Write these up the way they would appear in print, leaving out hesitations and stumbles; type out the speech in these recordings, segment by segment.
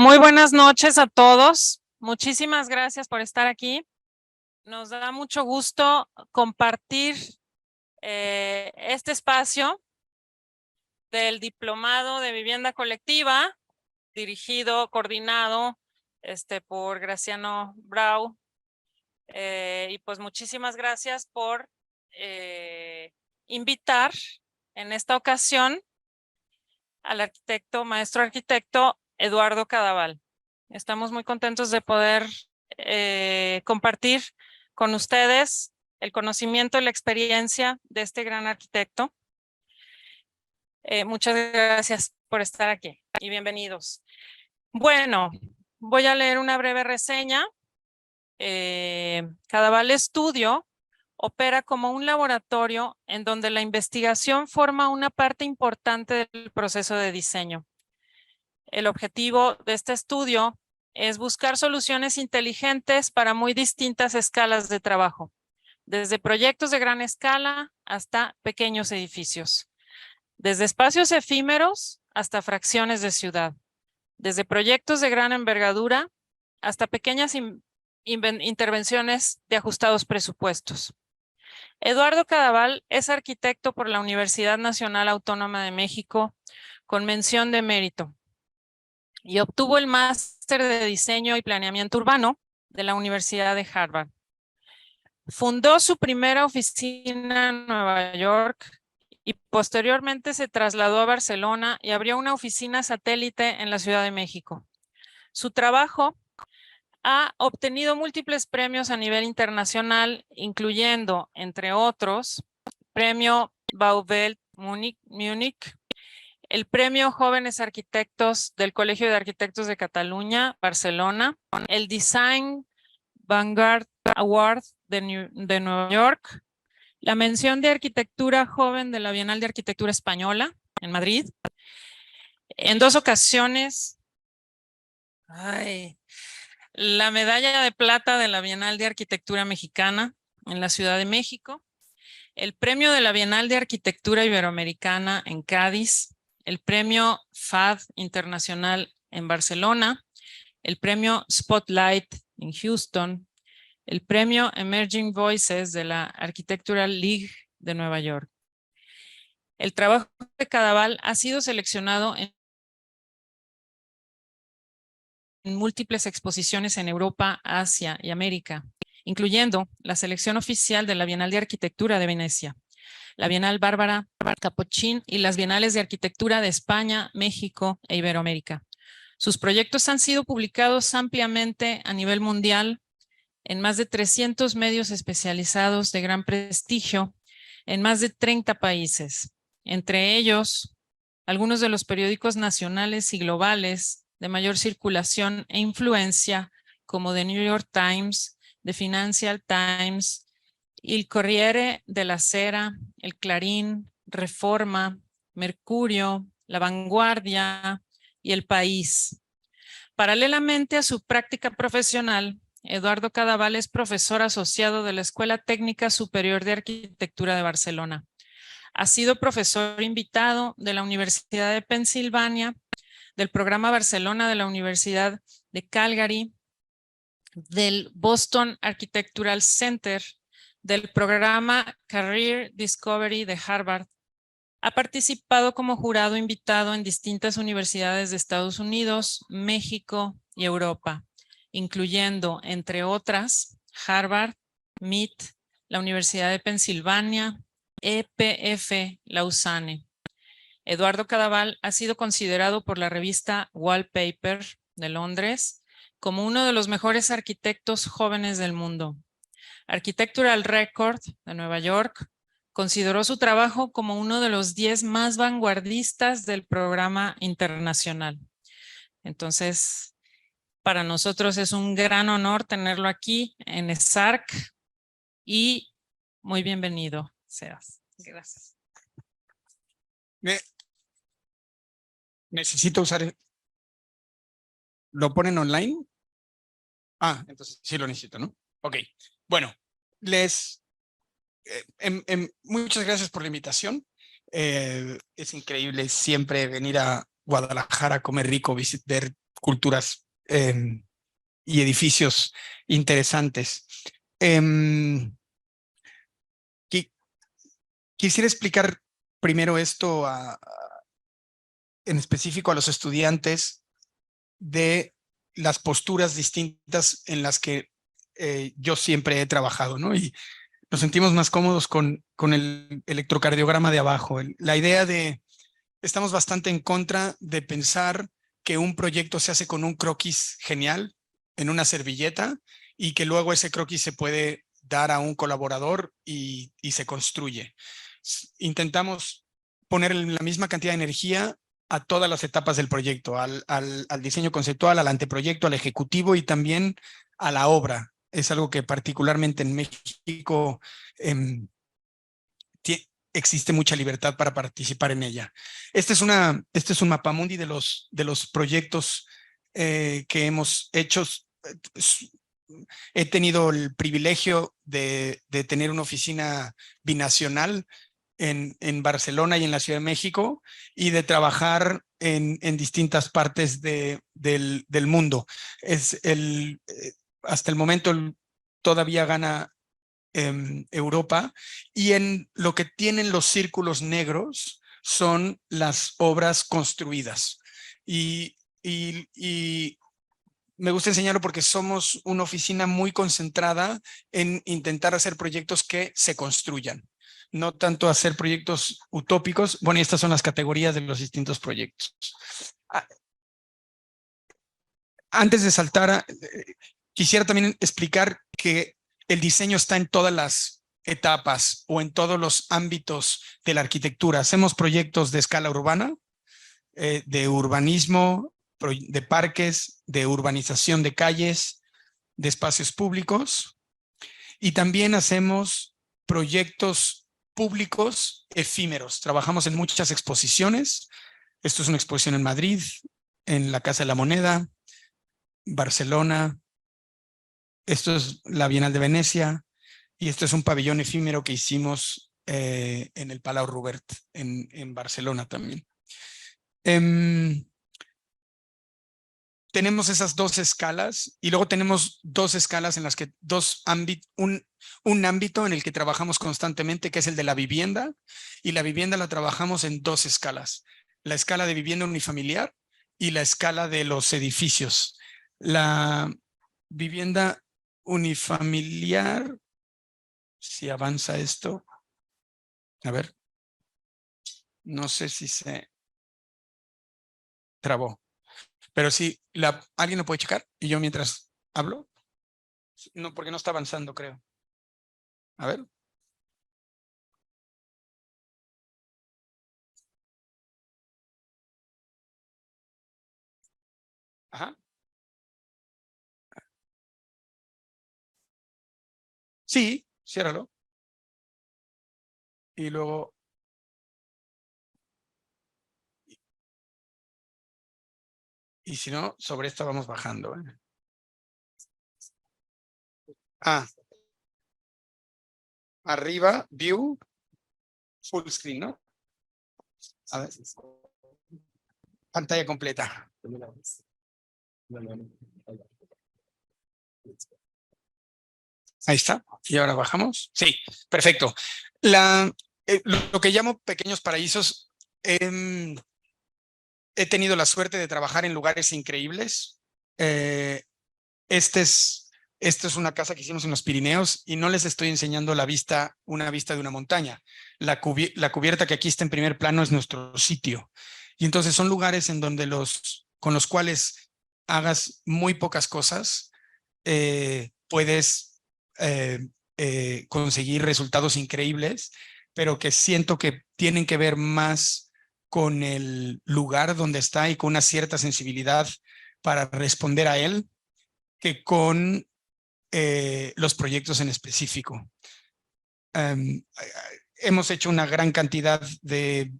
Muy buenas noches a todos. Muchísimas gracias por estar aquí. Nos da mucho gusto compartir este espacio del Diplomado de Vivienda Colectiva, coordinado por Graciano Brau. Y pues muchísimas gracias por invitar en esta ocasión al maestro arquitecto Eduardo Cadaval. Estamos muy contentos de poder compartir con ustedes el conocimiento y la experiencia de este gran arquitecto. Muchas gracias por estar aquí y bienvenidos. Bueno, voy a leer una breve reseña. Cadaval Estudio opera como un laboratorio en donde la investigación forma una parte importante del proceso de diseño. El objetivo de este estudio es buscar soluciones inteligentes para muy distintas escalas de trabajo, desde proyectos de gran escala hasta pequeños edificios, desde espacios efímeros hasta fracciones de ciudad, desde proyectos de gran envergadura hasta pequeñas intervenciones de ajustados presupuestos. Eduardo Cadaval es arquitecto por la Universidad Nacional Autónoma de México con mención de mérito y obtuvo el máster de diseño y planeamiento urbano de la Universidad de Harvard. Fundó su primera oficina en Nueva York y posteriormente se trasladó a Barcelona y abrió una oficina satélite en la Ciudad de México. Su trabajo ha obtenido múltiples premios a nivel internacional, incluyendo, entre otros, Premio Bauwelt Múnich, el Premio Jóvenes Arquitectos del Colegio de Arquitectos de Cataluña, Barcelona, el Design Vanguard Award de Nueva York, la mención de Arquitectura Joven de la Bienal de Arquitectura Española en Madrid. En 2 ocasiones, la medalla de plata de la Bienal de Arquitectura Mexicana en la Ciudad de México, el premio de la Bienal de Arquitectura Iberoamericana en Cádiz, el premio FAD Internacional en Barcelona, el premio Spotlight en Houston, el premio Emerging Voices de la Architectural League de Nueva York. El trabajo de Cadaval ha sido seleccionado en múltiples exposiciones en Europa, Asia y América, incluyendo la selección oficial de la Bienal de Arquitectura de Venecia, la Bienal Bárbara Capuchín y las Bienales de Arquitectura de España, México e Iberoamérica. Sus proyectos han sido publicados ampliamente a nivel mundial en más de 300 medios especializados de gran prestigio en más de 30 países, entre ellos algunos de los periódicos nacionales y globales de mayor circulación e influencia, como The New York Times, The Financial Times, Il Corriere della Sera, El Clarín, Reforma, Mercurio, La Vanguardia y El País. Paralelamente a su práctica profesional, Eduardo Cadaval es profesor asociado de la Escuela Técnica Superior de Arquitectura de Barcelona. Ha sido profesor invitado de la Universidad de Pensilvania, del programa Barcelona de la Universidad de Calgary, del Boston Architectural Center, del programa Career Discovery de Harvard. Ha participado como jurado invitado en distintas universidades de Estados Unidos, México y Europa, incluyendo, entre otras, Harvard, MIT, la Universidad de Pensilvania, EPF Lausanne. Eduardo Cadaval ha sido considerado por la revista Wallpaper de Londres como uno de los mejores arquitectos jóvenes del mundo. Architectural Record de Nueva York consideró su trabajo como uno de los 10 más vanguardistas del programa internacional. Entonces, para nosotros es un gran honor tenerlo aquí en SARC y muy bienvenido seas. Gracias. Necesito usar. ¿Lo ponen online? Entonces sí lo necesito, ¿no? Ok. Bueno, muchas gracias por la invitación. Es increíble siempre venir a Guadalajara a comer rico, ver culturas y edificios interesantes. Quisiera explicar primero esto en específico a los estudiantes de las posturas distintas en las que yo siempre he trabajado, ¿no? Y nos sentimos más cómodos con el electrocardiograma de abajo. La idea de, estamos bastante en contra de pensar que un proyecto se hace con un croquis genial en una servilleta y que luego ese croquis se puede dar a un colaborador y se construye. Intentamos poner la misma cantidad de energía a todas las etapas del proyecto, al diseño conceptual, al anteproyecto, al ejecutivo y también a la obra. Es algo que particularmente en México existe mucha libertad para participar en ella. Este es un mapamundi de los proyectos que hemos hecho. He tenido el privilegio de tener una oficina binacional en Barcelona y en la Ciudad de México y de trabajar en distintas partes del mundo. Hasta el momento todavía gana Europa, y en lo que tienen los círculos negros son las obras construidas. Y me gusta enseñarlo porque somos una oficina muy concentrada en intentar hacer proyectos que se construyan, no tanto hacer proyectos utópicos. Bueno, y estas son las categorías de los distintos proyectos. Antes de saltar, quisiera también explicar que el diseño está en todas las etapas o en todos los ámbitos de la arquitectura. Hacemos proyectos de escala urbana, de urbanismo, de parques, de urbanización de calles, de espacios públicos, y también hacemos proyectos públicos efímeros. Trabajamos en muchas exposiciones. Esto es una exposición en Madrid, en la Casa de la Moneda, Barcelona. Esto es la Bienal de Venecia y esto es un pabellón efímero que hicimos en el Palau Robert en Barcelona también. Tenemos esas dos escalas y luego tenemos dos escalas en las que un ámbito en el que trabajamos constantemente, que es el de la vivienda, y la vivienda la trabajamos en dos escalas: la escala de vivienda unifamiliar y la escala de los edificios. La vivienda unifamiliar, si avanza esto, a ver, no sé si se trabó, pero sí, ¿alguien lo puede checar? Y yo mientras hablo, no, porque no está avanzando, creo. A ver. Ajá. Sí, ciérralo. Y luego. Y si no, sobre esto vamos bajando. Arriba, view, full screen, ¿no? A ver. Pantalla completa. Ahí está. Y ahora bajamos. Sí, perfecto. Lo que llamo pequeños paraísos, he tenido la suerte de trabajar en lugares increíbles. Esta es una casa que hicimos en los Pirineos y no les estoy enseñando una vista de una montaña. La cubierta que aquí está en primer plano es nuestro sitio. Y entonces son lugares en donde con los cuales hagas muy pocas cosas, puedes conseguir resultados increíbles, pero que siento que tienen que ver más con el lugar donde está y con una cierta sensibilidad para responder a él que con los proyectos en específico. Hemos hecho una gran cantidad de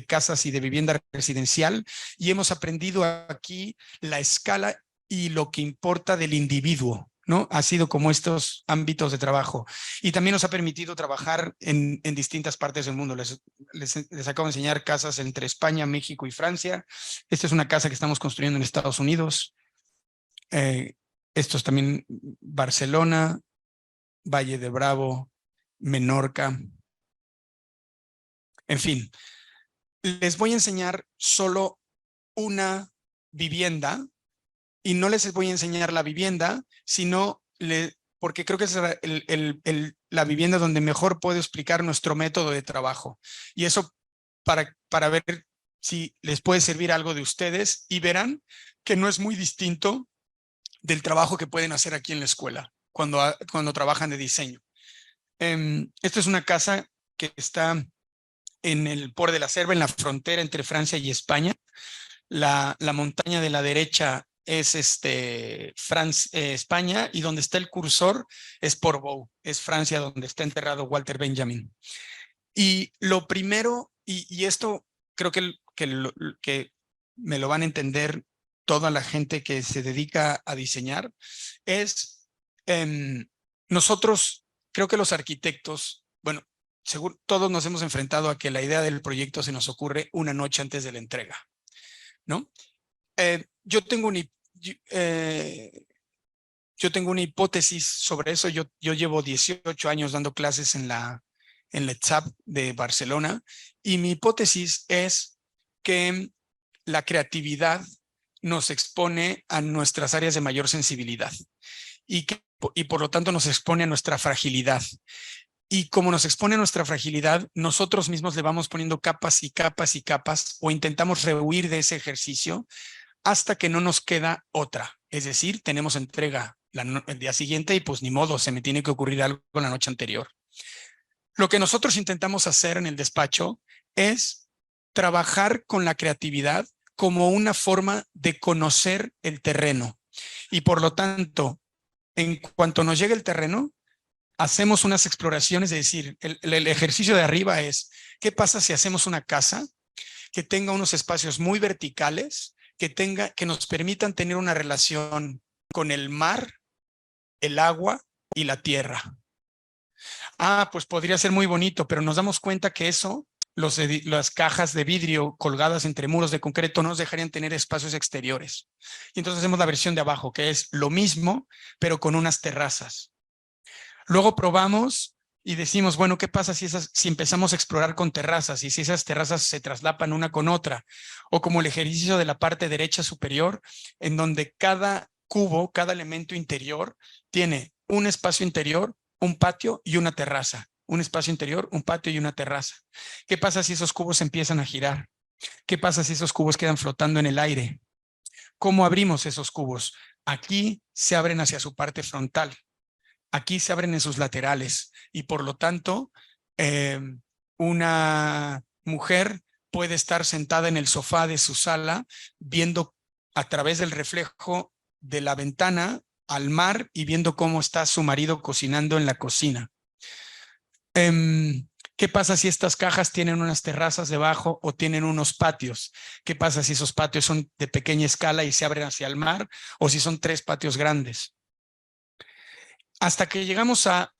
casas y de vivienda residencial y hemos aprendido aquí la escala y lo que importa del individuo, ¿no? Ha sido como estos ámbitos de trabajo. Y también nos ha permitido trabajar en distintas partes del mundo. Les acabo de enseñar casas entre España, México y Francia. Esta es una casa que estamos construyendo en Estados Unidos. Esto es también Barcelona, Valle de Bravo, Menorca. En fin, les voy a enseñar solo una vivienda y no les voy a enseñar la vivienda, sino porque creo que es la vivienda donde mejor puedo explicar nuestro método de trabajo. Y eso para ver si les puede servir algo de ustedes y verán que no es muy distinto del trabajo que pueden hacer aquí en la escuela cuando trabajan de diseño. Esta es una casa que está en el Port de la Selva, en la frontera entre Francia y España. La montaña de la derecha es España, y donde está el cursor es Portbou, es Francia, donde está enterrado Walter Benjamin. Y lo primero, y esto creo que me lo van a entender toda la gente que se dedica a diseñar, es nosotros, creo que los arquitectos, bueno, seguro todos nos hemos enfrentado a que la idea del proyecto se nos ocurre una noche antes de la entrega, ¿no? Yo tengo una hipótesis sobre eso. Yo llevo 18 años dando clases en la ETSAP de Barcelona, y mi hipótesis es que la creatividad nos expone a nuestras áreas de mayor sensibilidad y por lo tanto nos expone a nuestra fragilidad. Y como nos expone a nuestra fragilidad, nosotros mismos le vamos poniendo capas y capas y capas, o intentamos rehuir de ese ejercicio hasta que no nos queda otra. Es decir, tenemos entrega el día siguiente y pues ni modo, se me tiene que ocurrir algo la noche anterior. Lo que nosotros intentamos hacer en el despacho es trabajar con la creatividad como una forma de conocer el terreno. Y por lo tanto, en cuanto nos llegue el terreno, hacemos unas exploraciones, es decir, el ejercicio de arriba es, ¿qué pasa si hacemos una casa que tenga unos espacios muy verticales, que nos permitan tener una relación con el mar, el agua y la tierra? Pues podría ser muy bonito, pero nos damos cuenta que eso, las cajas de vidrio colgadas entre muros de concreto, no nos dejarían tener espacios exteriores. Y entonces hacemos la versión de abajo, que es lo mismo, pero con unas terrazas. Luego probamos y decimos, bueno, ¿qué pasa si empezamos a explorar con terrazas y si esas terrazas se traslapan una con otra? O como el ejercicio de la parte derecha superior, en donde cada cubo, cada elemento interior tiene un espacio interior, un patio y una terraza. Un espacio interior, un patio y una terraza. ¿Qué pasa si esos cubos empiezan a girar? ¿Qué pasa si esos cubos quedan flotando en el aire? ¿Cómo abrimos esos cubos? Aquí se abren hacia su parte frontal. Aquí se abren en sus laterales y por lo tanto una mujer puede estar sentada en el sofá de su sala viendo a través del reflejo de la ventana al mar y viendo cómo está su marido cocinando en la cocina. ¿Qué pasa si estas cajas tienen unas terrazas debajo o tienen unos patios? ¿Qué pasa si esos patios son de pequeña escala y se abren hacia el mar, o si son 3 patios grandes? Hasta que llegamos a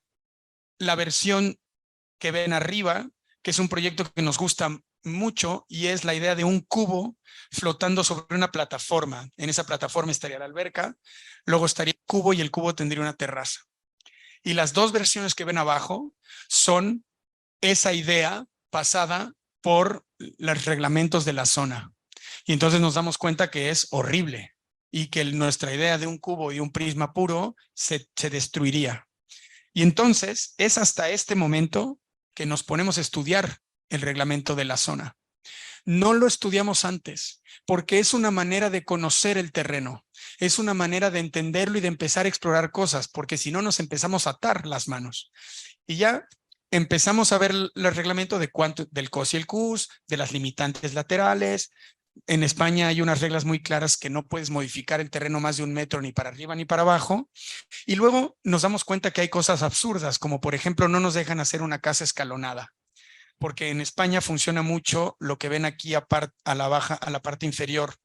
la versión que ven arriba, que es un proyecto que nos gusta mucho, y es la idea de un cubo flotando sobre una plataforma. En esa plataforma estaría la alberca, luego estaría el cubo y el cubo tendría una terraza. Y las dos versiones que ven abajo son esa idea pasada por los reglamentos de la zona. Y entonces nos damos cuenta que es horrible y que nuestra idea de un cubo y un prisma puro se destruiría. Y entonces es hasta este momento que nos ponemos a estudiar el reglamento de la zona. No lo estudiamos antes, porque es una manera de conocer el terreno, es una manera de entenderlo y de empezar a explorar cosas, porque si no nos empezamos a atar las manos. Y ya empezamos a ver el reglamento del COS y el CUS, de las limitantes laterales. En España hay unas reglas muy claras que no puedes modificar el terreno más de 1 metro ni para arriba ni para abajo. Y luego nos damos cuenta que hay cosas absurdas, como por ejemplo no nos dejan hacer una casa escalonada, porque en España funciona mucho lo que ven aquí a la parte inferior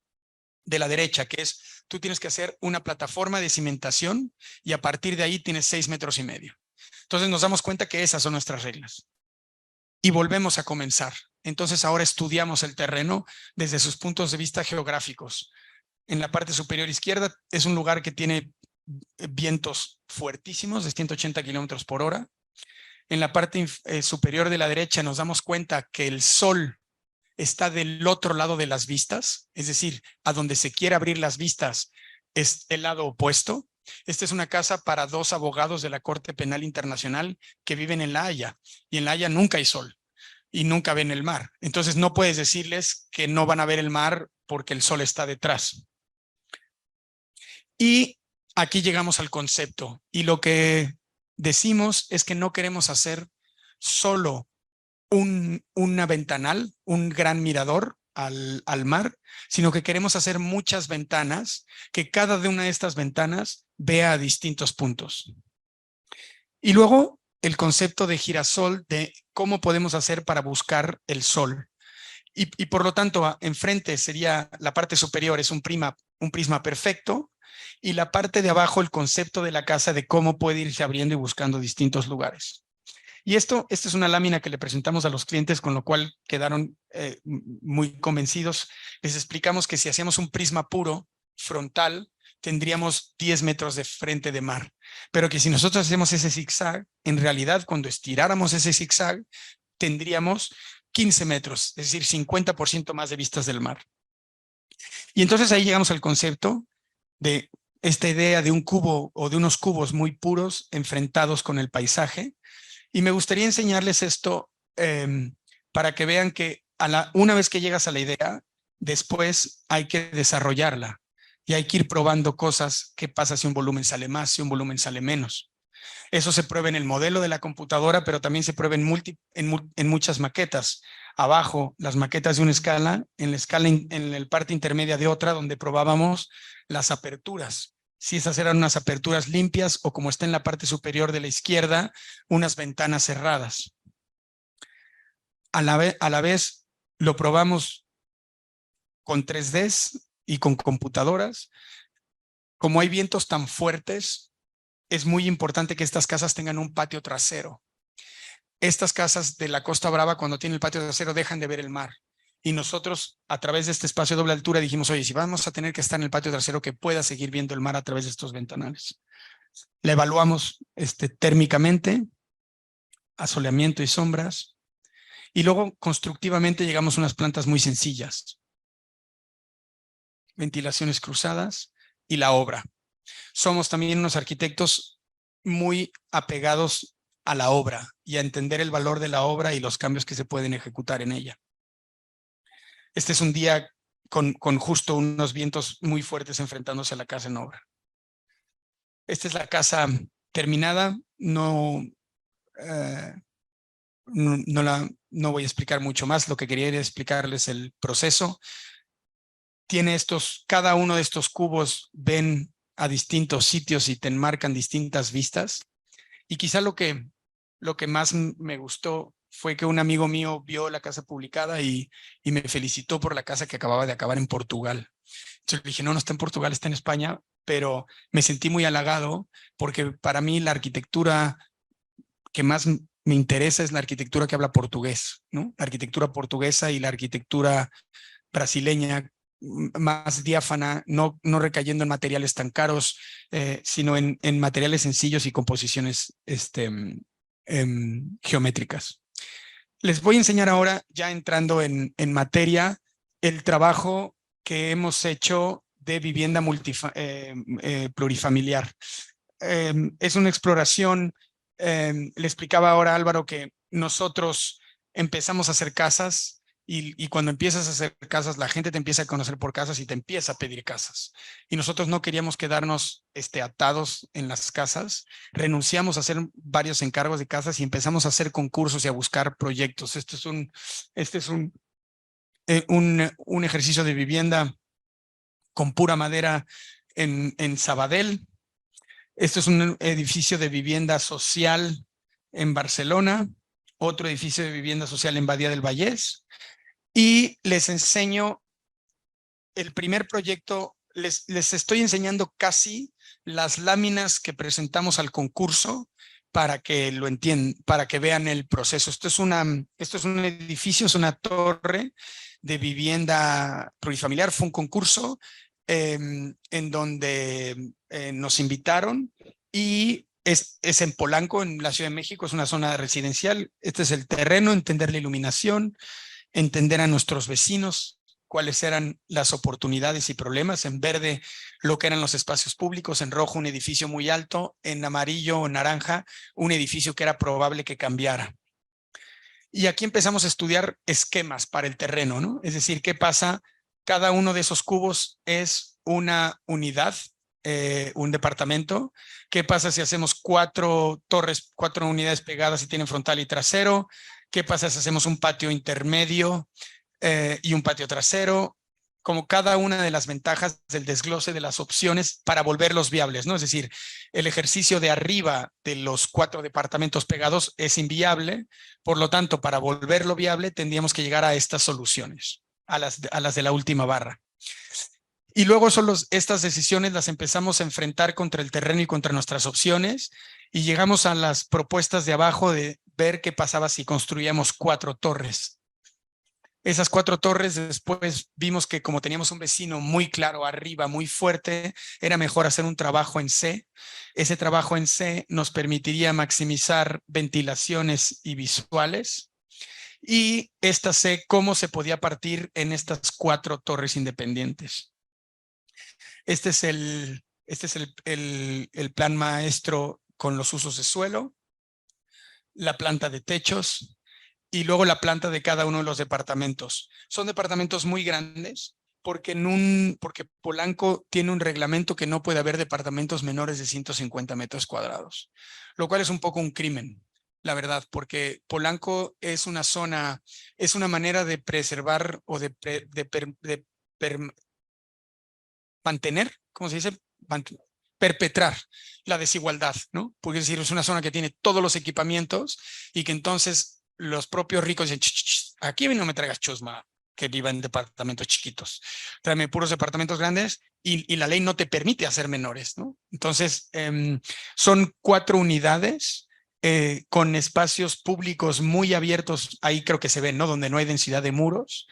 de la derecha, que es, tú tienes que hacer una plataforma de cimentación y a partir de ahí tienes 6,5 metros. Entonces nos damos cuenta que esas son nuestras reglas. Y volvemos a comenzar. Entonces ahora estudiamos el terreno desde sus puntos de vista geográficos. En la parte superior izquierda es un lugar que tiene vientos fuertísimos de 180 kilómetros por hora. En la parte superior de la derecha nos damos cuenta que el sol está del otro lado de las vistas, es decir, a donde se quiere abrir las vistas es el lado opuesto. Esta es una casa para 2 abogados de la Corte Penal Internacional que viven en La Haya, y en La Haya nunca hay sol y nunca ven el mar. Entonces no puedes decirles que no van a ver el mar porque el sol está detrás. Y aquí llegamos al concepto, y lo que decimos es que no queremos hacer solo una ventanal, un gran mirador al mar, sino que queremos hacer muchas ventanas, que cada una de estas ventanas vea a distintos puntos. Y luego el concepto de girasol, de cómo podemos hacer para buscar el sol. Y por lo tanto, enfrente sería la parte superior, es un prisma perfecto, y la parte de abajo el concepto de la casa, de cómo puede irse abriendo y buscando distintos lugares. Y esta es una lámina que le presentamos a los clientes, con lo cual quedaron muy convencidos. Les explicamos que si hacíamos un prisma puro, frontal, tendríamos 10 metros de frente de mar. Pero que si nosotros hacemos ese zigzag, en realidad cuando estiráramos ese zigzag, tendríamos 15 metros, es decir, 50% más de vistas del mar. Y entonces ahí llegamos al concepto de esta idea de un cubo o de unos cubos muy puros enfrentados con el paisaje. Y me gustaría enseñarles esto para que vean que una vez que llegas a la idea, después hay que desarrollarla y hay que ir probando cosas. ¿Qué pasa si un volumen sale más, si un volumen sale menos? Eso se prueba en el modelo de la computadora, pero también se prueba en muchas maquetas. Abajo, las maquetas de una escala, en la escala en la parte intermedia de otra, donde probábamos las aperturas. Si esas eran unas aperturas limpias o, como está en la parte superior de la izquierda, unas ventanas cerradas. A la vez lo probamos con 3Ds y con computadoras. Como hay vientos tan fuertes, es muy importante que estas casas tengan un patio trasero. Estas casas de la Costa Brava, cuando tienen el patio trasero, dejan de ver el mar. Y nosotros, a través de este espacio de doble altura, dijimos, oye, si vamos a tener que estar en el patio trasero, que pueda seguir viendo el mar a través de estos ventanales. La evaluamos térmicamente, asoleamiento y sombras, y luego constructivamente llegamos a unas plantas muy sencillas. Ventilaciones cruzadas y la obra. Somos también unos arquitectos muy apegados a la obra y a entender el valor de la obra y los cambios que se pueden ejecutar en ella. Este es un día con justo unos vientos muy fuertes enfrentándose a la casa en obra. Esta es la casa terminada. No voy a explicar mucho más. Lo que quería era explicarles el proceso. Tiene cada uno de estos cubos ven a distintos sitios y te enmarcan distintas vistas. Y quizá lo que más me gustó fue que un amigo mío vio la casa publicada y me felicitó por la casa que acababa de acabar en Portugal. Entonces le dije, no está en Portugal, está en España, pero me sentí muy halagado porque para mí la arquitectura que más me interesa es la arquitectura que habla portugués, ¿no? La arquitectura portuguesa y la arquitectura brasileña, más diáfana, no recayendo en materiales tan caros, sino en materiales sencillos y composiciones geométricas. Les voy a enseñar ahora, ya entrando en materia, el trabajo que hemos hecho de vivienda plurifamiliar. Es una exploración. Le explicaba ahora a Álvaro que nosotros empezamos a hacer casas y cuando empiezas a hacer casas, la gente te empieza a conocer por casas y te empieza a pedir casas. Y nosotros no queríamos quedarnos atados en las casas. Renunciamos a hacer varios encargos de casas y empezamos a hacer concursos y a buscar proyectos. Este es un ejercicio de vivienda con pura madera en Sabadell. Este es un edificio de vivienda social en Barcelona, otro edificio de vivienda social en Badía del Vallés. Y les enseño el primer proyecto, les estoy enseñando casi las láminas que presentamos al concurso para que lo entiendan, para que vean el proceso. Esto es un edificio, es una torre de vivienda plurifamiliar. Fue un concurso en donde nos invitaron y es en Polanco, en la Ciudad de México, es una zona residencial. Este es el terreno, entender la iluminación, entender a nuestros vecinos, cuáles eran las oportunidades y problemas. En verde, lo que eran los espacios públicos. En rojo, un edificio muy alto. En amarillo o naranja, un edificio que era probable que cambiara. Y aquí empezamos a estudiar esquemas para el terreno, ¿no? Es decir, ¿qué pasa? Cada uno de esos cubos es una unidad, un departamento. ¿Qué pasa si hacemos 4 torres, 4 unidades pegadas y tienen frontal y trasero? ¿Qué pasa si hacemos un patio intermedio y un patio trasero? Como cada una de las ventajas del desglose de las opciones para volverlos viables, ¿no? Es decir, el ejercicio de arriba de los 4 departamentos pegados es inviable. Por lo tanto, para volverlo viable, tendríamos que llegar a estas soluciones, a las de la última barra. Y luego estas decisiones las empezamos a enfrentar contra el terreno y contra nuestras opciones, y llegamos a las propuestas de abajo de ver qué pasaba si construíamos 4 torres. Esas 4 torres, después vimos que como teníamos un vecino muy claro arriba, muy fuerte, era mejor hacer un trabajo en C. Ese trabajo en C nos permitiría maximizar ventilaciones y visuales. Y esta C, cómo se podía partir en estas 4 torres independientes. Este es el plan maestro con los usos de suelo, la planta de techos y luego la planta de cada uno de los departamentos. Son departamentos muy grandes porque Polanco tiene un reglamento que no puede haber departamentos menores de 150 metros cuadrados, lo cual es un poco un crimen, la verdad, porque Polanco es una zona, es una manera de preservar o mantener, ¿cómo se dice? Perpetrar la desigualdad, ¿no? Porque es decir, es una zona que tiene todos los equipamientos y que entonces los propios ricos dicen, aquí no me traigas chusma, que viva en departamentos chiquitos, tráeme puros departamentos grandes y la ley no te permite hacer menores, ¿no? Entonces, son 4 unidades con espacios públicos muy abiertos, ahí creo que se ven, ¿no? Donde no hay densidad de muros,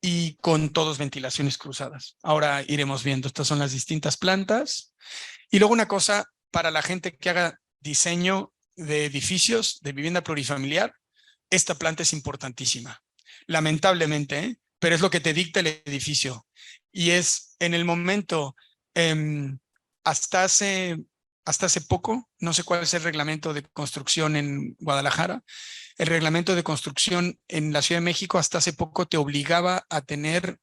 y con todas ventilaciones cruzadas. Ahora iremos viendo, estas son las distintas plantas. Y luego una cosa para la gente que haga diseño de edificios, de vivienda plurifamiliar, esta planta es importantísima. Lamentablemente, ¿eh? Pero es lo que te dicta el edificio. Y es en el momento, hasta hace poco, no sé cuál es el reglamento de construcción en Guadalajara, el reglamento de construcción en la Ciudad de México hasta hace poco te obligaba a tener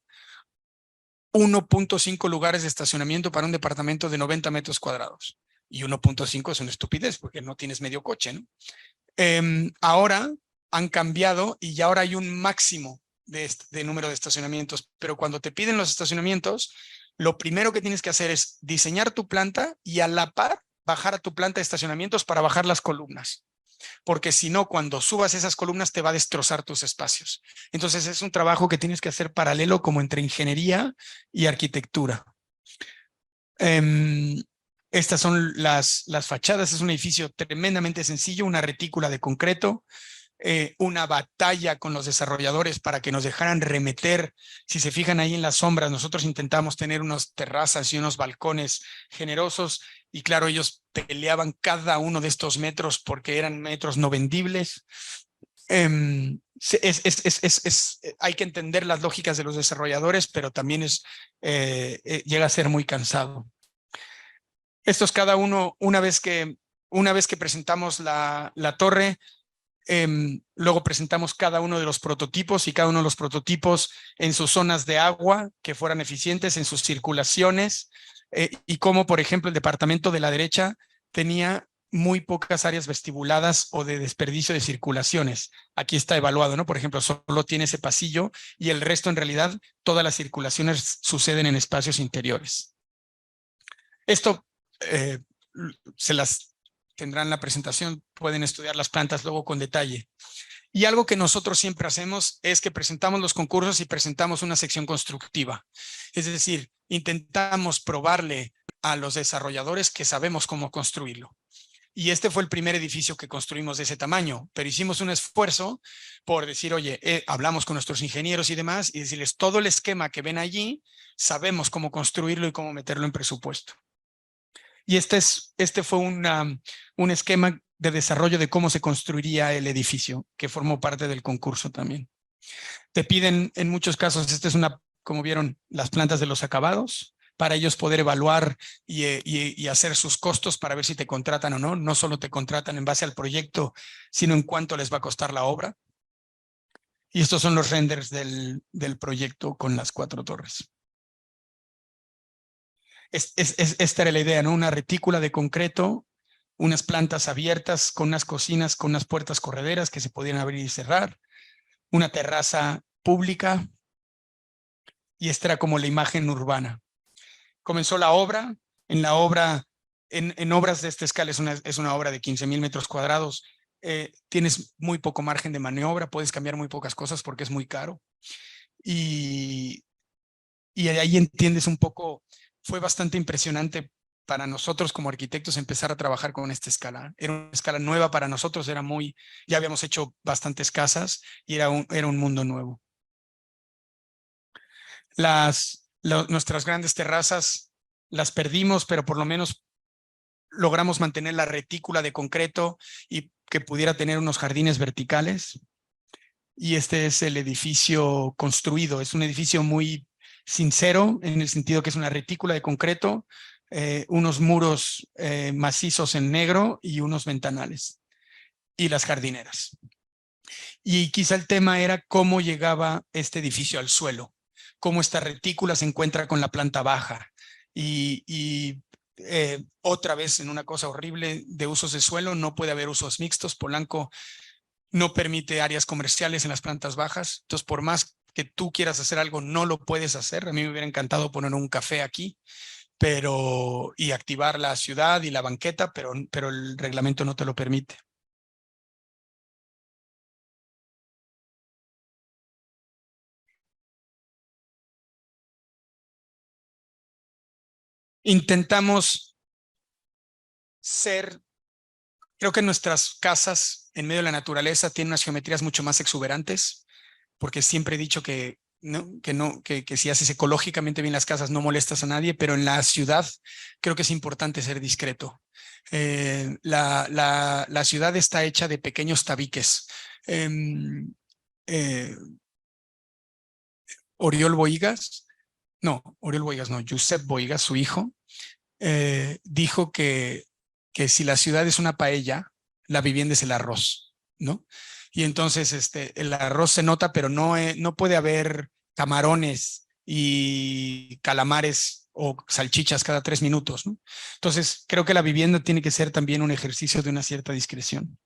1.5 lugares de estacionamiento para un departamento de 90 metros cuadrados. Y 1.5 es una estupidez porque no tienes medio coche, ¿no? Ahora han cambiado y ya ahora hay un máximo de número de estacionamientos, pero cuando te piden los estacionamientos, lo primero que tienes que hacer es diseñar tu planta y a la par bajar a tu planta de estacionamientos para bajar las columnas. Porque si no, cuando subas esas columnas te va a destrozar tus espacios. Entonces es un trabajo que tienes que hacer paralelo como entre ingeniería y arquitectura. Estas son las fachadas. Es un edificio tremendamente sencillo, una retícula de concreto, una batalla con los desarrolladores para que nos dejaran remeter. Si se fijan ahí en las sombras, nosotros intentamos tener unas terrazas y unos balcones generosos y claro, ellos peleaban cada uno de estos metros porque eran metros no vendibles. Hay que entender las lógicas de los desarrolladores, pero también llega a ser muy cansado. Esto es cada uno, una vez que presentamos la torre, luego presentamos cada uno de los prototipos y cada uno de los prototipos en sus zonas de agua que fueran eficientes, en sus circulaciones, y como por ejemplo el departamento de la derecha tenía muy pocas áreas vestibuladas o de desperdicio de circulaciones. Aquí está evaluado, ¿no? Por ejemplo, solo tiene ese pasillo y el resto en realidad todas las circulaciones suceden en espacios interiores. Esto se las tendrán en la presentación, pueden estudiar las plantas luego con detalle. Y algo que nosotros siempre hacemos es que presentamos los concursos y presentamos una sección constructiva. Es decir, intentamos probarle a los desarrolladores que sabemos cómo construirlo. Y este fue el primer edificio que construimos de ese tamaño, pero hicimos un esfuerzo por decir, oye, hablamos con nuestros ingenieros y demás y decirles todo el esquema que ven allí, sabemos cómo construirlo y cómo meterlo en presupuesto. Y este fue un esquema de desarrollo de cómo se construiría el edificio, que formó parte del concurso también. Te piden, en muchos casos, como vieron, las plantas de los acabados, para ellos poder evaluar y hacer sus costos para ver si te contratan o no. No solo te contratan en base al proyecto, sino en cuánto les va a costar la obra. Y estos son los renders del proyecto con las 4 torres. Esta era la idea, ¿no? Una retícula de concreto, unas plantas abiertas con unas cocinas, con unas puertas correderas que se podían abrir y cerrar, una terraza pública, y esta era como la imagen urbana. Comenzó la obra. En obras de esta escala, es una obra de 15,000 metros cuadrados, tienes muy poco margen de maniobra, puedes cambiar muy pocas cosas porque es muy caro. Y ahí entiendes un poco, fue bastante impresionante para nosotros como arquitectos empezar a trabajar con esta escala. Era una escala nueva para nosotros, ya habíamos hecho bastantes casas y era un mundo nuevo. Nuestras grandes terrazas las perdimos, pero por lo menos logramos mantener la retícula de concreto y que pudiera tener unos jardines verticales. Y este es el edificio construido. Es un edificio muy sincero en el sentido que es una retícula de concreto, unos muros macizos en negro y unos ventanales y las jardineras. Y quizá el tema era cómo llegaba este edificio al suelo, cómo esta retícula se encuentra con la planta baja y otra vez en una cosa horrible de usos de suelo, no puede haber usos mixtos. Polanco no permite áreas comerciales en las plantas bajas, entonces por más que tú quieras hacer algo, no lo puedes hacer. A mí me hubiera encantado poner un café aquí, y activar la ciudad y la banqueta, pero el reglamento no te lo permite. Intentamos creo que nuestras casas en medio de la naturaleza tienen unas geometrías mucho más exuberantes, porque siempre he dicho que si haces ecológicamente bien las casas no molestas a nadie, pero en la ciudad creo que es importante ser discreto. La ciudad está hecha de pequeños tabiques. Oriol Bohigas no, Josep Bohigas, su hijo, dijo que si la ciudad es una paella, la vivienda es el arroz, ¿no? Y entonces el arroz se nota, pero no puede haber camarones y calamares o salchichas cada 3 minutos, ¿no? Entonces creo que la vivienda tiene que ser también un ejercicio de una cierta discreción.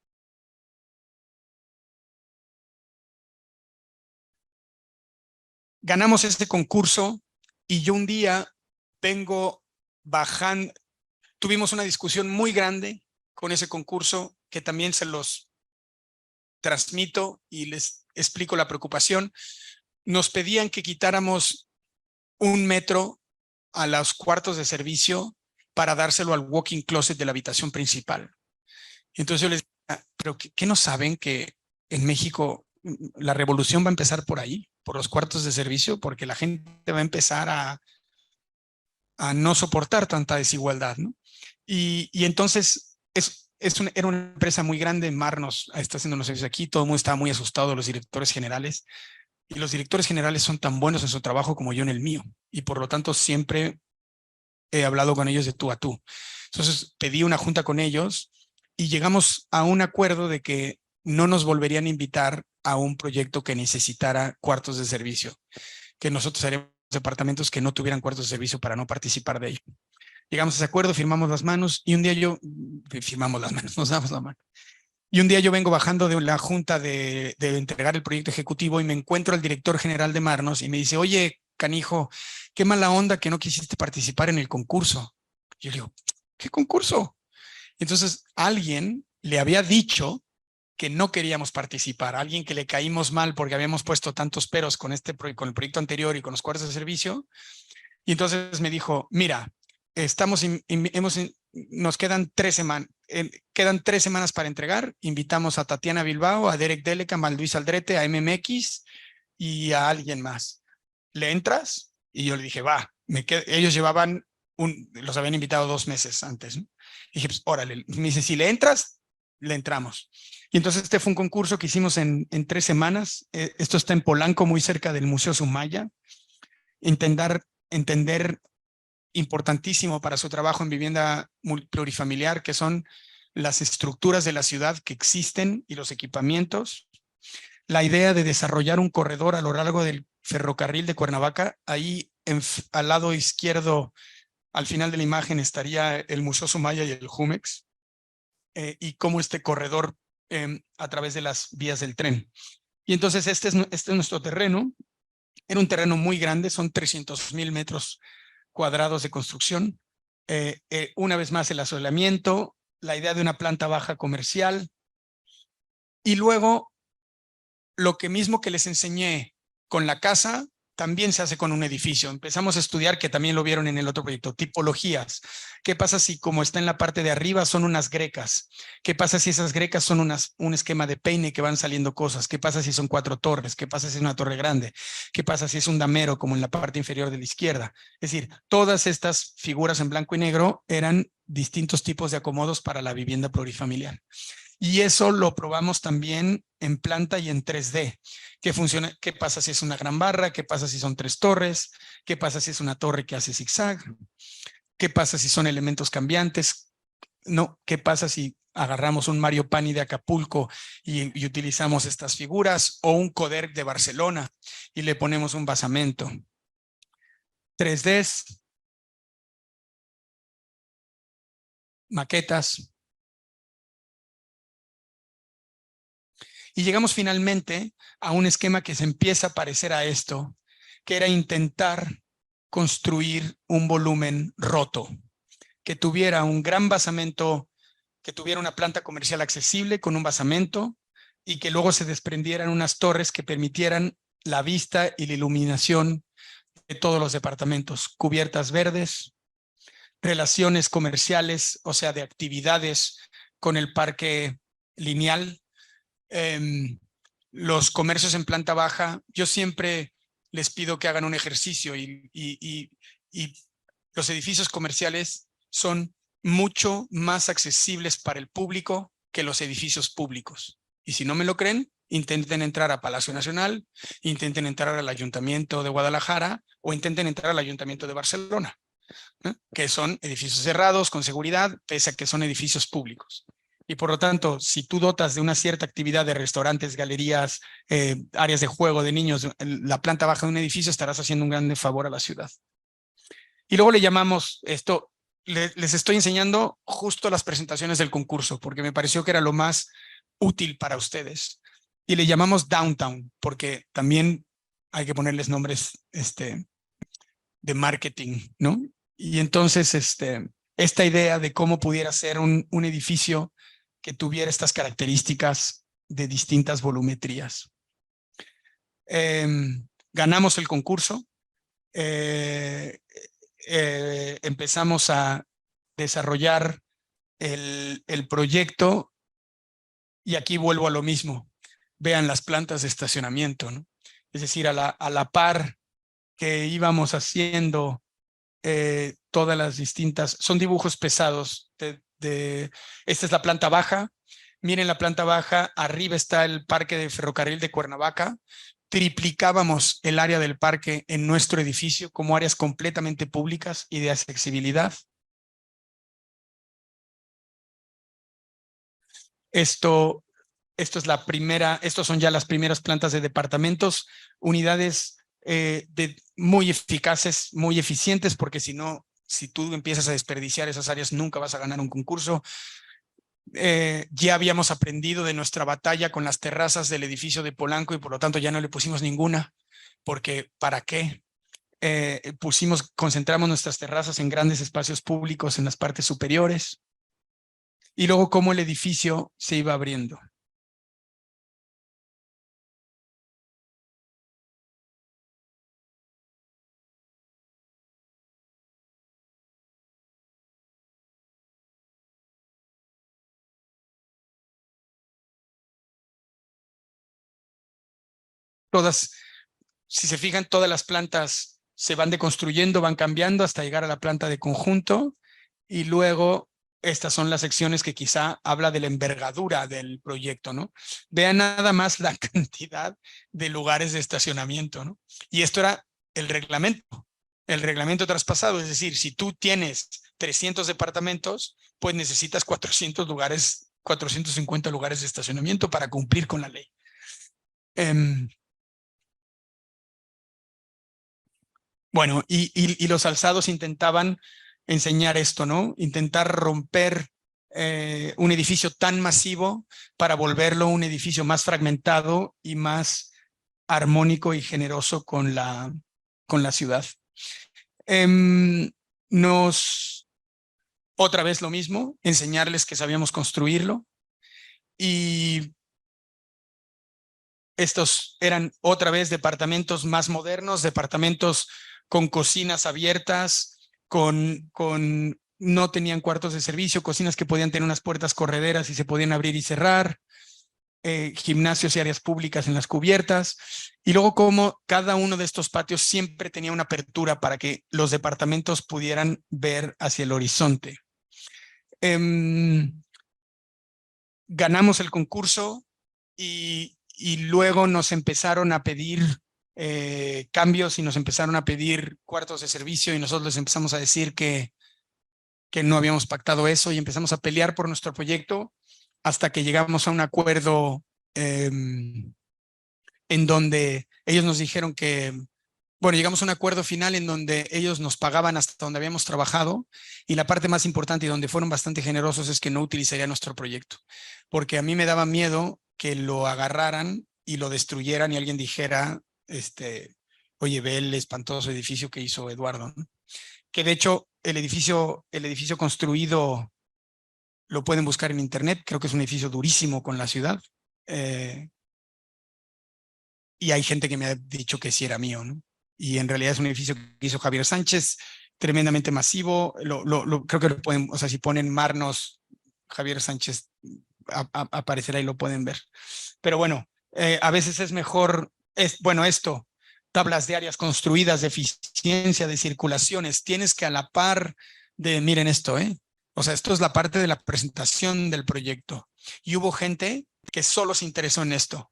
Ganamos este concurso y yo un día vengo bajando, tuvimos una discusión muy grande con ese concurso que también se los transmito y les explico la preocupación. Nos pedían que quitáramos 1 metro a los cuartos de servicio para dárselo al walk-in closet de la habitación principal. Entonces yo les decía, ¿pero qué no saben que en México la revolución va a empezar por ahí, por los cuartos de servicio? Porque la gente va a empezar a no soportar tanta desigualdad, ¿no? Y entonces era una empresa muy grande. Marnos está haciendo unos servicios aquí, todo el mundo estaba muy asustado, los directores generales, y los directores generales son tan buenos en su trabajo como yo en el mío, y por lo tanto siempre he hablado con ellos de tú a tú. Entonces pedí una junta con ellos y llegamos a un acuerdo de que no nos volverían a invitar a un proyecto que necesitara cuartos de servicio, que nosotros haríamos departamentos que no tuvieran cuartos de servicio para no participar de ello. Llegamos a ese acuerdo, firmamos las manos y un día nos damos la mano. Y un día yo vengo bajando de la junta de entregar el proyecto ejecutivo y me encuentro al director general de Marnos y me dice, oye, canijo, qué mala onda que no quisiste participar en el concurso. Yo le digo, ¿qué concurso? Y entonces alguien le había dicho que no queríamos participar, alguien que le caímos mal porque habíamos puesto tantos peros con, con el proyecto anterior y con los cuadros de servicio. Y entonces me dijo, mira, nos quedan 3 semanas. Quedan 3 semanas para entregar. Invitamos a Tatiana Bilbao, a Derek Delecan, a Luis Aldrete, a MMX y a alguien más. ¿Le entras? Y yo le dije, va. Ellos llevaban, los habían invitado 2 meses antes, ¿no? Y dije, pues órale. Me dice, si le entras, le entramos. Y entonces este fue un concurso que hicimos en 3 semanas. Esto está en Polanco, muy cerca del Museo Sumaya. Entender importantísimo para su trabajo en vivienda plurifamiliar, que son las estructuras de la ciudad que existen y los equipamientos. La idea de desarrollar un corredor a lo largo del ferrocarril de Cuernavaca, ahí al lado izquierdo, al final de la imagen, estaría el Museo Sumaya y el Jumex, y cómo este corredor a través de las vías del tren. Y entonces este es nuestro terreno. Era un terreno muy grande, son 300,000 metros cuadrados de construcción. Una vez más el asolamiento, la idea de una planta baja comercial, y luego lo que mismo que les enseñé con la casa, también se hace con un edificio. Empezamos a estudiar, que también lo vieron en el otro proyecto, tipologías. ¿Qué pasa si, como está en la parte de arriba, son unas grecas? ¿Qué pasa si esas grecas son un esquema de peine que van saliendo cosas? ¿Qué pasa si son 4 torres? ¿Qué pasa si es una torre grande? ¿Qué pasa si es un damero, como en la parte inferior de la izquierda? Es decir, todas estas figuras en blanco y negro eran distintos tipos de acomodos para la vivienda plurifamiliar. Y eso lo probamos también en planta y en 3D. ¿Qué pasa si es una gran barra? ¿Qué pasa si son 3 torres? ¿Qué pasa si es una torre que hace zigzag? ¿Qué pasa si son elementos cambiantes? No, ¿qué pasa si agarramos un Mario Pani de Acapulco y utilizamos estas figuras? O un Coderc de Barcelona y le ponemos un basamento. 3Ds, maquetas. Y llegamos finalmente a un esquema que se empieza a parecer a esto, que era intentar construir un volumen roto, que tuviera un gran basamento, que tuviera una planta comercial accesible con un basamento, y que luego se desprendieran unas torres que permitieran la vista y la iluminación de todos los departamentos, cubiertas verdes, relaciones comerciales, o sea, de actividades con el parque lineal. Los comercios en planta baja, yo siempre les pido que hagan un ejercicio, y los edificios comerciales son mucho más accesibles para el público que los edificios públicos. Y si no me lo creen, intenten entrar a Palacio Nacional, intenten entrar al Ayuntamiento de Guadalajara o intenten entrar al Ayuntamiento de Barcelona, ¿eh? Que son edificios cerrados con seguridad, pese a que son edificios públicos. Y por lo tanto, si tú dotas de una cierta actividad de restaurantes, galerías, áreas de juego de niños, la planta baja de un edificio, estarás haciendo un gran favor a la ciudad. Y luego le llamamos esto, les estoy enseñando justo las presentaciones del concurso, porque me pareció que era lo más útil para ustedes. Y le llamamos Downtown, porque también hay que ponerles nombres de marketing, ¿no? Y entonces esta idea de cómo pudiera ser un edificio que tuviera estas características de distintas volumetrías. Ganamos el concurso, empezamos a desarrollar el proyecto, y aquí vuelvo a lo mismo. Vean las plantas de estacionamiento, ¿no? Es decir, a la par que íbamos haciendo todas las distintas, son dibujos pesados. Esta es la planta baja. Miren la planta baja, arriba está el parque de ferrocarril de Cuernavaca. Triplicábamos el área del parque en nuestro edificio como áreas completamente públicas y de accesibilidad. Esto es la primera, estos son ya las primeras plantas de departamentos, unidades muy eficaces, muy eficientes, porque si no, si tú empiezas a desperdiciar esas áreas, nunca vas a ganar un concurso. Ya habíamos aprendido de nuestra batalla con las terrazas del edificio de Polanco, y por lo tanto ya no le pusimos ninguna, porque ¿para qué? Concentramos nuestras terrazas en grandes espacios públicos en las partes superiores, y luego cómo el edificio se iba abriendo. todas, si se fijan, todas las plantas se van deconstruyendo, van cambiando hasta llegar a la planta de conjunto, y luego estas son las secciones que quizá habla de la envergadura del proyecto, ¿no? Vean nada más la cantidad de lugares de estacionamiento, ¿no? Y esto era el reglamento traspasado, es decir, si tú tienes 300 departamentos, pues necesitas 400 lugares, 450 lugares de estacionamiento para cumplir con la ley. Bueno, y los alzados intentaban enseñar esto, ¿no? Intentar romper un edificio tan masivo para volverlo un edificio más fragmentado y más armónico y generoso con la ciudad. Otra vez lo mismo, enseñarles que sabíamos construirlo, y estos eran otra vez departamentos más modernos, departamentos con cocinas abiertas, no tenían cuartos de servicio, cocinas que podían tener unas puertas correderas y se podían abrir y cerrar, gimnasios y áreas públicas en las cubiertas, y luego como cada uno de estos patios siempre tenía una apertura para que los departamentos pudieran ver hacia el horizonte. Ganamos el concurso y luego nos empezaron a pedir cambios y nos empezaron a pedir cuartos de servicio, y nosotros les empezamos a decir que no habíamos pactado eso, y empezamos a pelear por nuestro proyecto hasta que llegamos a un acuerdo en donde ellos nos dijeron que, bueno, llegamos a un acuerdo final en donde ellos nos pagaban hasta donde habíamos trabajado, y la parte más importante y donde fueron bastante generosos es que no utilizaría nuestro proyecto, porque a mí me daba miedo que lo agarraran y lo destruyeran y alguien dijera, oye, ve el espantoso edificio que hizo Eduardo, ¿no? Que de hecho el edificio construido lo pueden buscar en internet, creo que es un edificio durísimo con la ciudad, y hay gente que me ha dicho que sí era mío, ¿no? Y en realidad es un edificio que hizo Javier Sánchez, tremendamente masivo. Creo que lo pueden, o sea, si ponen Marnos Javier Sánchez, aparecerá y lo pueden ver. Pero bueno, a veces es mejor, esto, tablas de áreas construidas, de eficiencia, de circulaciones, tienes que a la par de, miren esto, o sea, esto es la parte de la presentación del proyecto. Y hubo gente que solo se interesó en esto,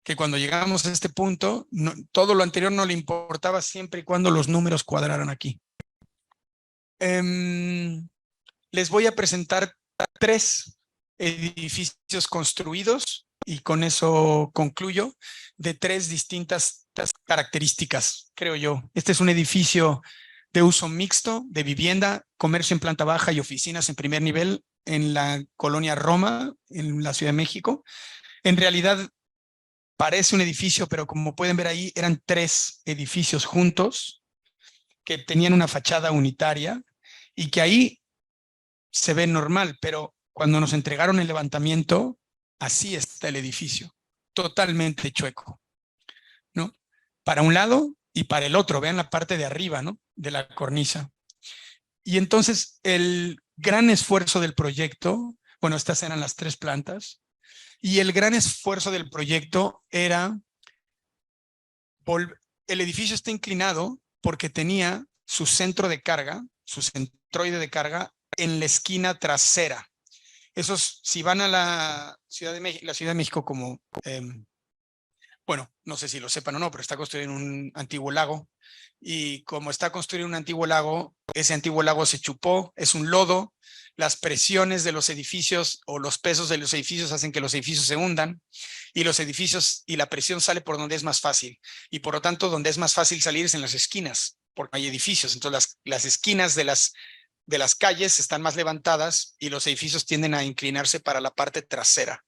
que cuando llegamos a este punto, todo lo anterior no le importaba siempre y cuando los números cuadraran aquí. Les voy a presentar 3 edificios construidos, y con eso concluyo, de 3 distintas características, creo yo. Este es un edificio de uso mixto, de vivienda, comercio en planta baja y oficinas en primer nivel en la colonia Roma, en la Ciudad de México. En realidad parece un edificio, pero como pueden ver ahí, eran 3 edificios juntos que tenían una fachada unitaria y que ahí se ve normal, pero cuando nos entregaron el levantamiento, así está el edificio, totalmente chueco, ¿no? Para un lado y para el otro, vean la parte de arriba, ¿no? De la cornisa. Y entonces el gran esfuerzo del proyecto, bueno, estas eran las 3 plantas, y el gran esfuerzo del proyecto era, el edificio está inclinado porque tenía su centro de carga, su centroide de carga en la esquina trasera. Esos, si van a la Ciudad de México como, bueno, no sé si lo sepan o no, pero está construido en un antiguo lago, y como está construido en un antiguo lago, ese antiguo lago se chupó, es un lodo, las presiones de los edificios o los pesos de los edificios hacen que los edificios se hundan, y los edificios y la presión sale por donde es más fácil, y por lo tanto donde es más fácil salir es en las esquinas, porque hay edificios. Entonces las esquinas de las calles están más levantadas y los edificios tienden a inclinarse para la parte trasera.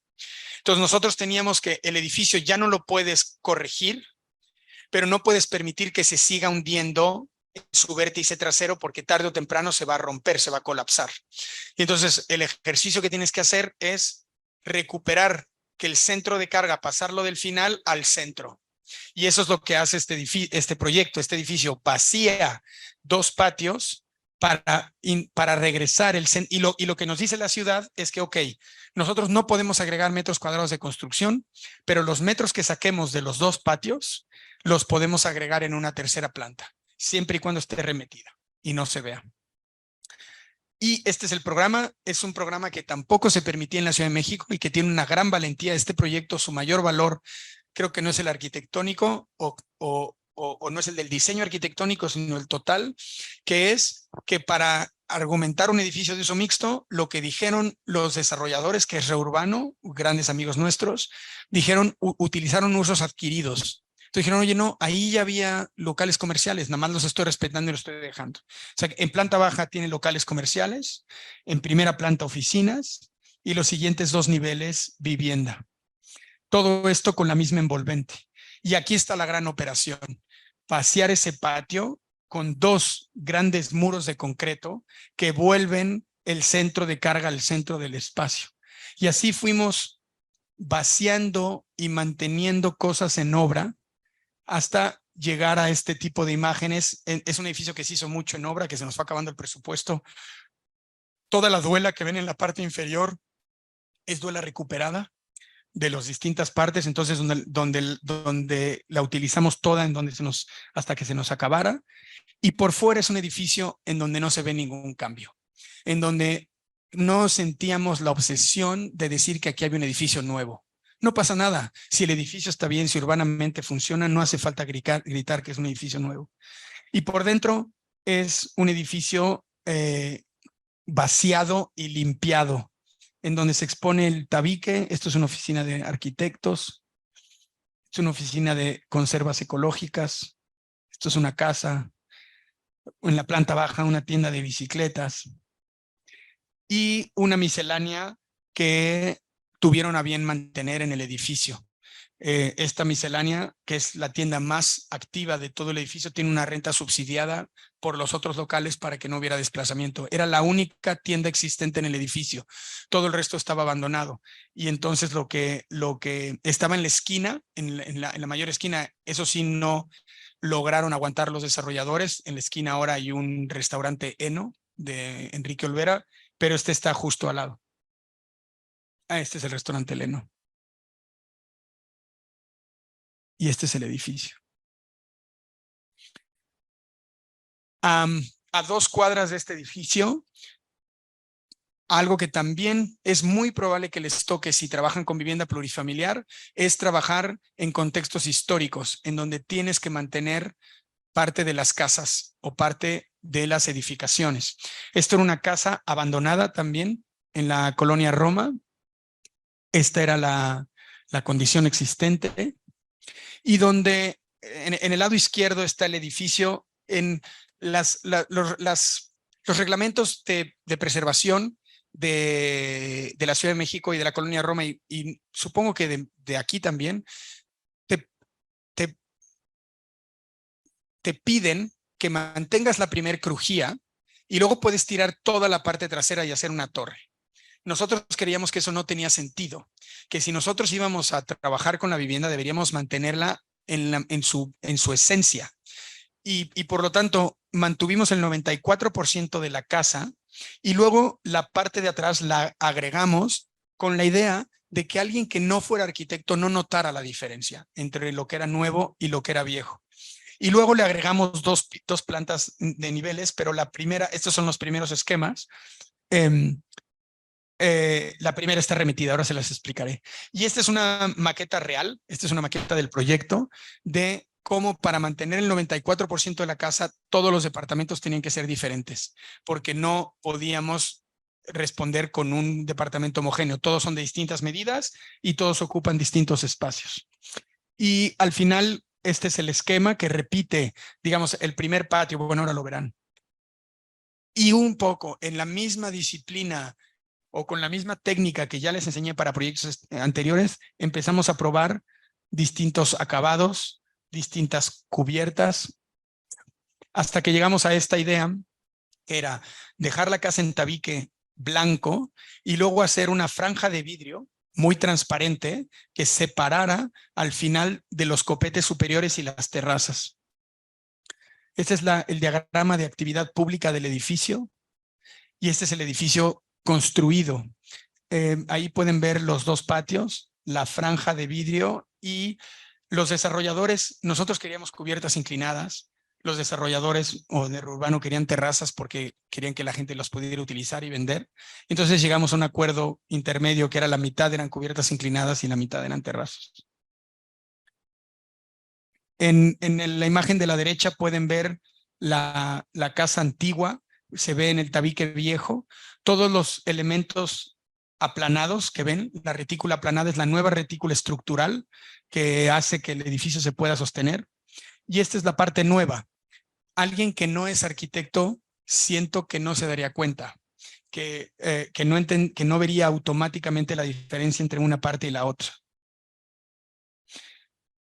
Entonces nosotros teníamos que el edificio ya no lo puedes corregir, pero no puedes permitir que se siga hundiendo en su vértice trasero, porque tarde o temprano se va a romper, se va a colapsar. Y entonces el ejercicio que tienes que hacer es recuperar que el centro de carga, pasarlo del final al centro. Y eso es lo que hace este proyecto. Este edificio vacía 2 patios para regresar y lo que nos dice la ciudad es que, ok, nosotros no podemos agregar metros cuadrados de construcción, pero los metros que saquemos de los dos patios los podemos agregar en una tercera planta, siempre y cuando esté remetida y no se vea. Y este es el programa, es un programa que tampoco se permitía en la Ciudad de México y que tiene una gran valentía. Este proyecto, su mayor valor, creo que no es el arquitectónico o no es el del diseño arquitectónico, sino el total, que es que para argumentar un edificio de uso mixto, lo que dijeron los desarrolladores, que es Reurbano, grandes amigos nuestros, utilizaron usos adquiridos. Entonces dijeron, oye, no, ahí ya había locales comerciales, nada más los estoy respetando y los estoy dejando. O sea, en planta baja tiene locales comerciales, en primera planta oficinas y los siguientes 2 niveles vivienda. Todo esto con la misma envolvente. Y aquí está la gran operación. Vaciar ese patio con 2 grandes muros de concreto que vuelven el centro de carga al centro del espacio. Y así fuimos vaciando y manteniendo cosas en obra hasta llegar a este tipo de imágenes. Es un edificio que se hizo mucho en obra, que se nos fue acabando el presupuesto. Toda la duela que ven en la parte inferior es duela recuperada de las distintas partes, entonces donde la utilizamos toda, hasta que se nos acabara. Y por fuera es un edificio en donde no se ve ningún cambio, en donde no sentíamos la obsesión de decir que aquí había un edificio nuevo. No pasa nada. Si el edificio está bien, si urbanamente funciona, no hace falta gritar que es un edificio nuevo. Y por dentro es un edificio vaciado y limpiado, en donde se expone el tabique. Esto es una oficina de arquitectos, es una oficina de conservas ecológicas, esto es una casa, en la planta baja una tienda de bicicletas y una miscelánea que tuvieron a bien mantener en el edificio. Esta miscelánea, que es la tienda más activa de todo el edificio, tiene una renta subsidiada por los otros locales para que no hubiera desplazamiento. Era la única tienda existente en el edificio. Todo el resto estaba abandonado. Y entonces lo que estaba en la esquina, en la mayor esquina, eso sí no lograron aguantar los desarrolladores. En la esquina ahora hay un restaurante Eno de Enrique Olvera, pero este está justo al lado. Este es el restaurante Eno. Y este es el edificio. A 2 cuadras de este edificio, algo que también es muy probable que les toque si trabajan con vivienda plurifamiliar, es trabajar en contextos históricos, en donde tienes que mantener parte de las casas o parte de las edificaciones. Esto era una casa abandonada también en la colonia Roma. Esta era la condición existente. Y donde en el lado izquierdo está el edificio. En los reglamentos de preservación de la Ciudad de México y de la colonia Roma, y supongo que de aquí también, te piden que mantengas la primer crujía y luego puedes tirar toda la parte trasera y hacer una torre. Nosotros creíamos que eso no tenía sentido, que si nosotros íbamos a trabajar con la vivienda deberíamos mantenerla en su esencia. Y por lo tanto mantuvimos el 94% de la casa y luego la parte de atrás la agregamos con la idea de que alguien que no fuera arquitecto no notara la diferencia entre lo que era nuevo y lo que era viejo. Y luego le agregamos dos plantas de niveles, pero la primera, estos son los primeros esquemas. La primera está remitida, ahora se las explicaré. Y esta es una maqueta real, esta es una maqueta del proyecto de cómo para mantener el 94% de la casa, todos los departamentos tenían que ser diferentes, porque no podíamos responder con un departamento homogéneo. Todos son de distintas medidas y todos ocupan distintos espacios. Y al final, este es el esquema que repite, digamos, el primer patio, bueno, ahora lo verán. Y un poco en la misma disciplina o con la misma técnica que ya les enseñé para proyectos anteriores, empezamos a probar distintos acabados, distintas cubiertas, hasta que llegamos a esta idea, que era dejar la casa en tabique blanco y luego hacer una franja de vidrio muy transparente que separara al final de los copetes superiores y las terrazas. Este es el diagrama de actividad pública del edificio y este es el edificio construido. Ahí pueden ver los dos patios, la franja de vidrio y los desarrolladores. Nosotros queríamos cubiertas inclinadas. Los desarrolladores o de urbano querían terrazas porque querían que la gente los pudiera utilizar y vender. Entonces llegamos a un acuerdo intermedio que era la mitad eran cubiertas inclinadas y la mitad eran terrazas. En la imagen de la derecha pueden ver la casa antigua, se ve en el tabique viejo, todos los elementos aplanados que ven, la retícula aplanada es la nueva retícula estructural que hace que el edificio se pueda sostener. Y esta es la parte nueva. Alguien que no es arquitecto, siento que no se daría cuenta, que no vería automáticamente la diferencia entre una parte y la otra.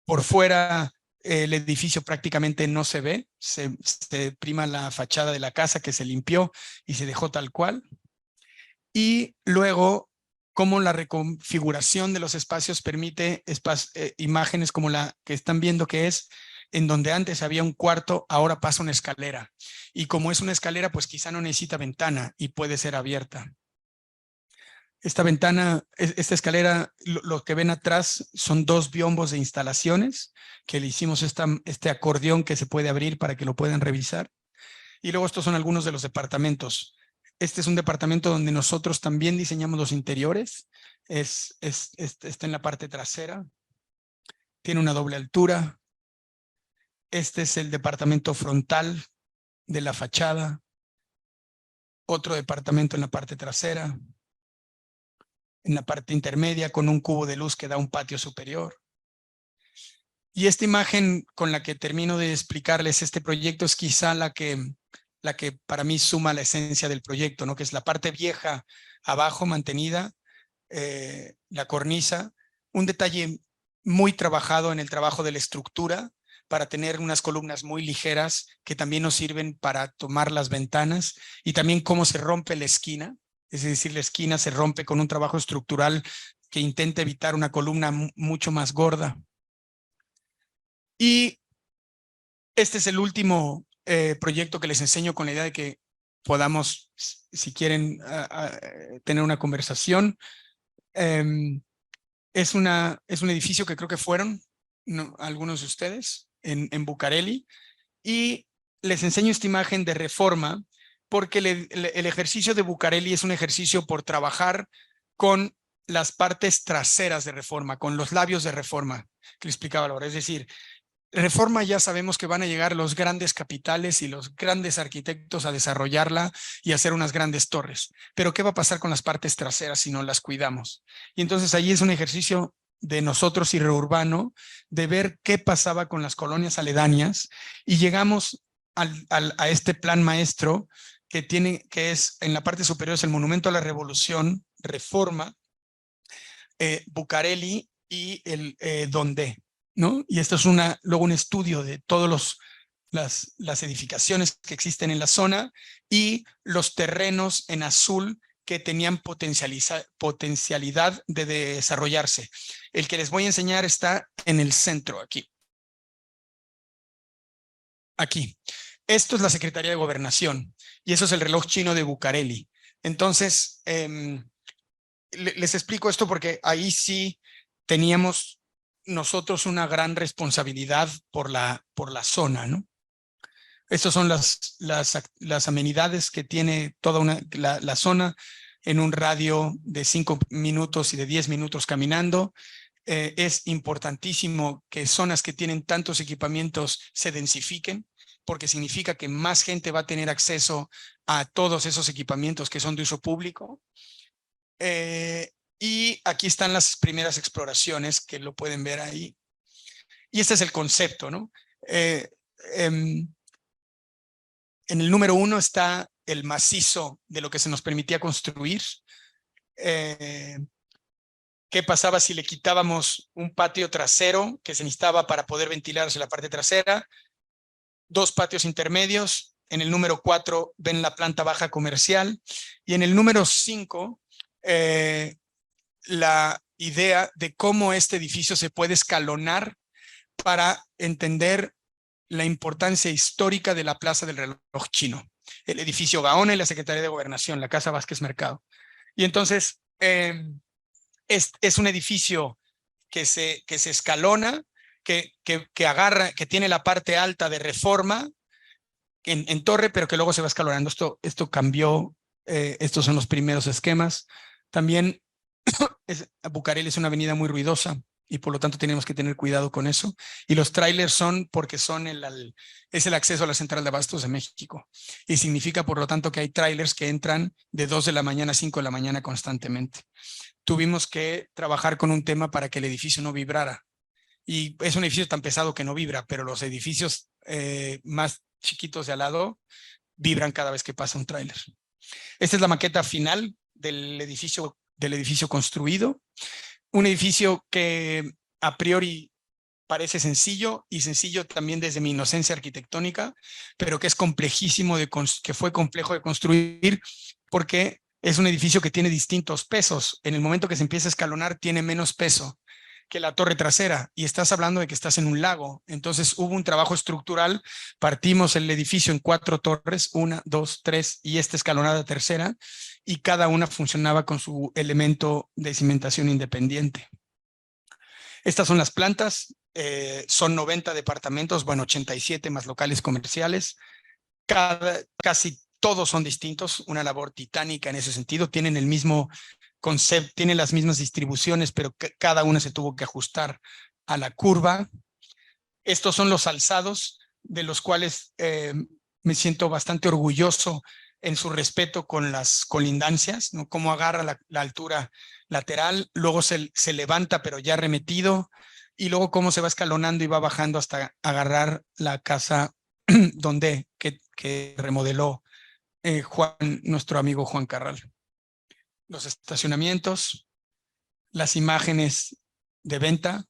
Por fuera, el edificio prácticamente no se ve, se prima la fachada de la casa que se limpió y se dejó tal cual. Y luego, cómo la reconfiguración de los espacios permite imágenes como la que están viendo, que es en donde antes había un cuarto, ahora pasa una escalera. Y como es una escalera, pues quizá no necesita ventana y puede ser abierta. Esta ventana, esta escalera, lo que ven atrás son dos biombos de instalaciones que le hicimos este acordeón que se puede abrir para que lo puedan revisar. Y luego estos son algunos de los departamentos. Este es un departamento donde nosotros también diseñamos los interiores. Está en la parte trasera. Tiene una doble altura. Este es el departamento frontal de la fachada. Otro departamento en la parte trasera. En la parte intermedia con un cubo de luz que da un patio superior. Y esta imagen con la que termino de explicarles este proyecto es quizá la que para mí suma la esencia del proyecto, ¿no? Que es la parte vieja abajo mantenida, la cornisa, un detalle muy trabajado en el trabajo de la estructura para tener unas columnas muy ligeras que también nos sirven para tomar las ventanas y también cómo se rompe la esquina. Es decir, la esquina se rompe con un trabajo estructural que intenta evitar una columna mucho más gorda. Y este es el último proyecto que les enseño con la idea de que podamos, si quieren, tener una conversación. Es un edificio que creo que fueron algunos de ustedes en Bucareli. Y les enseño esta imagen de Reforma porque el ejercicio de Bucareli es un ejercicio por trabajar con las partes traseras de Reforma, con los labios de Reforma, que le explicaba Laura. Es decir, Reforma ya sabemos que van a llegar los grandes capitales y los grandes arquitectos a desarrollarla y hacer unas grandes torres. Pero ¿qué va a pasar con las partes traseras si no las cuidamos? Y entonces ahí es un ejercicio de nosotros y Reurbano de ver qué pasaba con las colonias aledañas y llegamos a este plan maestro que es en la parte superior es el Monumento a la Revolución, Reforma, Bucareli y el Dondé, ¿no? Y esto es luego un estudio de todas las edificaciones que existen en la zona y los terrenos en azul que tenían potencialidad de desarrollarse. El que les voy a enseñar está en el centro, aquí. Aquí. Esto es la Secretaría de Gobernación y eso es el reloj chino de Bucareli. Entonces, les explico esto porque ahí sí teníamos nosotros una gran responsabilidad por la zona, ¿no? Estas son las amenidades que tiene toda la zona en un radio de 5 minutos y de 10 minutos caminando. Es importantísimo que zonas que tienen tantos equipamientos se densifiquen, porque significa que más gente va a tener acceso a todos esos equipamientos que son de uso público. Y aquí están las primeras exploraciones que lo pueden ver ahí. Y este es el concepto, ¿no? En el número 1 está el macizo de lo que se nos permitía construir. ¿Qué pasaba si le quitábamos un patio trasero que se necesitaba para poder ventilarse la parte trasera? 2 patios intermedios. En el número 4 ven la planta baja comercial. Y en el número 5, la idea de cómo este edificio se puede escalonar para entender la importancia histórica de la Plaza del Reloj Chino, el edificio Gaona y la Secretaría de Gobernación, la Casa Vázquez Mercado. Y entonces es un edificio que se escalona, que agarra, que tiene la parte alta de Reforma en torre, pero que luego se va escalonando. Esto cambió, estos son los primeros esquemas. También Bucareli es una avenida muy ruidosa y por lo tanto tenemos que tener cuidado con eso. Y los trailers son porque es el acceso a la central de abastos de México. Y significa por lo tanto que hay trailers que entran de 2 de la mañana a 5 de la mañana constantemente. Tuvimos que trabajar con un tema para que el edificio no vibrara. Y es un edificio tan pesado que no vibra, pero los edificios más chiquitos de al lado vibran cada vez que pasa un tráiler. Esta es la maqueta final del edificio construido. Un edificio que a priori parece sencillo y sencillo también desde mi inocencia arquitectónica, pero que es complejísimo, que fue complejo de construir porque es un edificio que tiene distintos pesos. En el momento que se empieza a escalonar tiene menos peso que la torre trasera y estás hablando de que estás en un lago. Entonces hubo un trabajo estructural, partimos el edificio en 4 torres, 1, 2, 3 y esta escalonada tercera, y cada una funcionaba con su elemento de cimentación independiente. Estas son las plantas, son 90 departamentos, bueno, 87 más locales comerciales. Casi todos son distintos, una labor titánica en ese sentido, tienen el mismo concepto, tienen las mismas distribuciones, pero cada una se tuvo que ajustar a la curva. Estos son los alzados de los cuales me siento bastante orgulloso en su respeto con las colindancias, ¿no? Cómo agarra la altura lateral, luego se levanta pero ya remetido, y luego cómo se va escalonando y va bajando hasta agarrar la casa que remodeló nuestro amigo Juan Carral. Los estacionamientos, las imágenes de venta,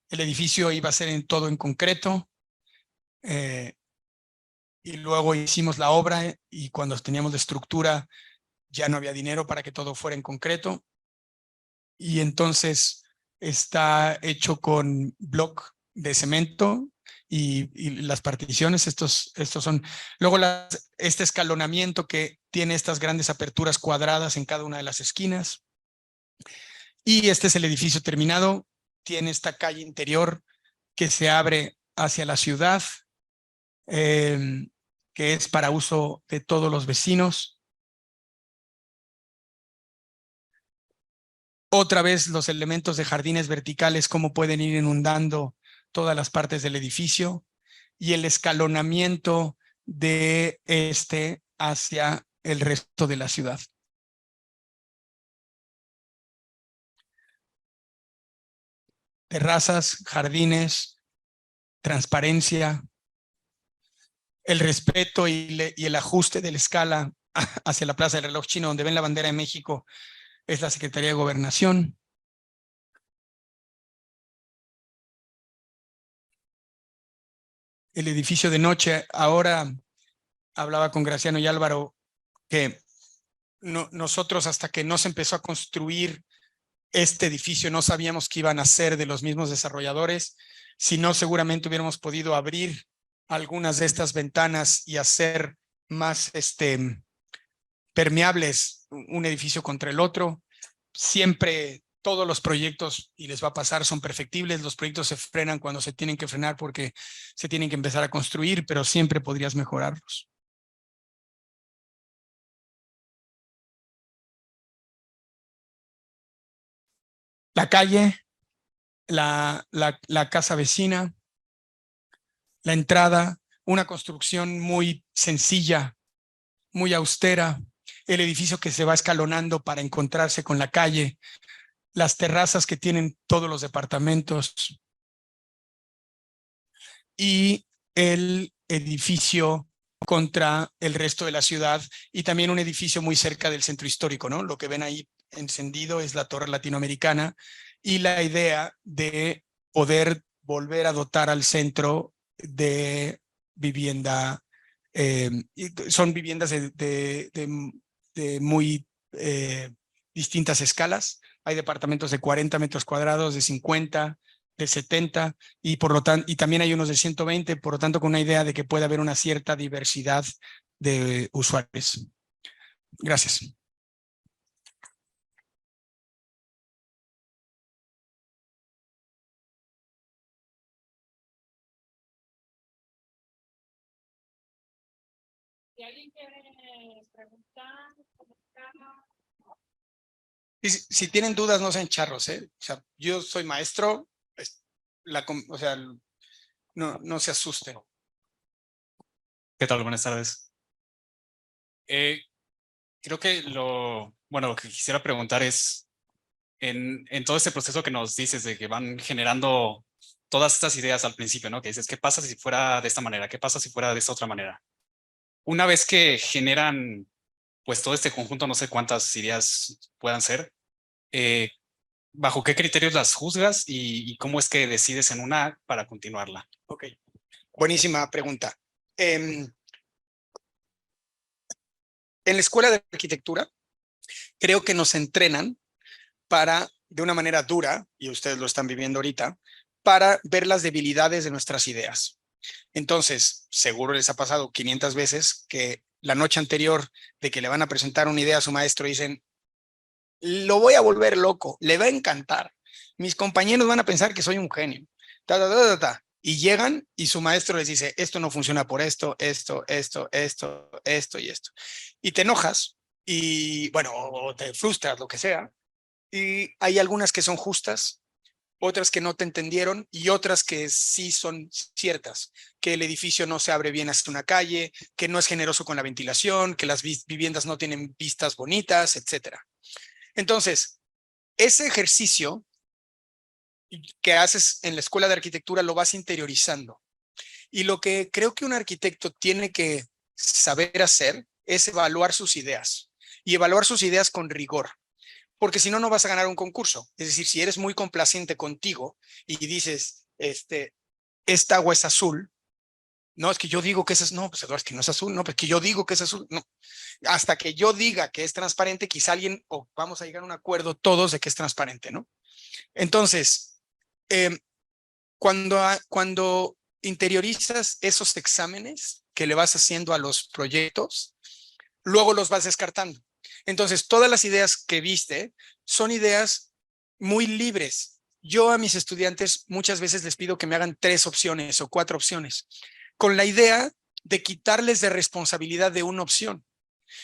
el edificio iba a ser todo en concreto, y luego hicimos la obra y cuando teníamos la estructura ya no había dinero para que todo fuera en concreto, y entonces está hecho con bloc de cemento y las particiones, estos son, luego este escalonamiento que tiene estas grandes aperturas cuadradas en cada una de las esquinas, y este es el edificio terminado, tiene esta calle interior que se abre hacia la ciudad, que es para uso de todos los vecinos. Otra vez los elementos de jardines verticales, cómo pueden ir inundando todas las partes del edificio, y el escalonamiento de este hacia el resto de la ciudad. Terrazas, jardines, transparencia, el respeto y el ajuste de la escala hacia la Plaza del Reloj Chino, donde ven la bandera de México, es la Secretaría de Gobernación. El edificio de noche, ahora hablaba con Graciano y Álvaro que nosotros hasta que no se empezó a construir este edificio no sabíamos que iban a ser de los mismos desarrolladores, si no seguramente hubiéramos podido abrir algunas de estas ventanas y hacer más permeables un edificio contra el otro. Siempre todos los proyectos, y les va a pasar, son perfectibles. Los proyectos se frenan cuando se tienen que frenar porque se tienen que empezar a construir, pero siempre podrías mejorarlos. La calle, la casa vecina, la entrada, una construcción muy sencilla, muy austera, el edificio que se va escalonando para encontrarse con la calle, las terrazas que tienen todos los departamentos y el edificio contra el resto de la ciudad, y también un edificio muy cerca del centro histórico, ¿no? Lo que ven ahí encendido es la Torre Latinoamericana, y la idea de poder volver a dotar al centro de vivienda. Son viviendas de muy distintas escalas. Hay departamentos de 40 metros cuadrados, de 50, de 70 y por lo tanto, y también hay unos de 120, por lo tanto, con una idea de que puede haber una cierta diversidad de usuarios. Gracias. Si alguien quiere preguntar, comentar. Si tienen dudas, no sean charros, ¿eh? O sea, yo soy maestro, o sea, no se asusten. ¿Qué tal? Buenas tardes. Creo que lo que quisiera preguntar es, en todo este proceso que nos dices de que van generando todas estas ideas al principio, ¿no? Que dices, ¿qué pasa si fuera de esta manera? ¿Qué pasa si fuera de esta otra manera? Una vez que generan, pues todo este conjunto, no sé cuántas ideas puedan ser, ¿bajo qué criterios las juzgas y cómo es que decides en una para continuarla? Ok, buenísima pregunta. En la escuela de arquitectura, creo que nos entrenan para, de una manera dura, y ustedes lo están viviendo ahorita, para ver las debilidades de nuestras ideas. Entonces, seguro les ha pasado 500 veces que la noche anterior de que le van a presentar una idea a su maestro dicen, lo voy a volver loco, le va a encantar. Mis compañeros van a pensar que soy un genio. Y llegan y su maestro les dice, esto no funciona por esto y esto. Y te enojas y, bueno, o te frustras, lo que sea. Y hay algunas que son justas, otras que no te entendieron y otras que sí son ciertas, que el edificio no se abre bien hacia una calle, que no es generoso con la ventilación, que las viviendas no tienen vistas bonitas, etcétera. Entonces, ese ejercicio que haces en la escuela de arquitectura lo vas interiorizando. Y lo que creo que un arquitecto tiene que saber hacer es evaluar sus ideas y evaluar sus ideas con rigor. Porque si no, no vas a ganar un concurso. Es decir, si eres muy complaciente contigo y dices, esta agua es azul, no, es que yo digo que es azul, no, pues Eduardo, es que no es azul, no, pues que yo digo que es azul, no. Hasta que yo diga que es transparente, quizá alguien, o vamos a llegar a un acuerdo todos de que es transparente, ¿no? Entonces, cuando interiorizas esos exámenes que le vas haciendo a los proyectos, luego los vas descartando. Entonces, todas las ideas que viste son ideas muy libres. Yo a mis estudiantes muchas veces les pido que me hagan 3 opciones o 4 opciones, con la idea de quitarles de responsabilidad de una opción.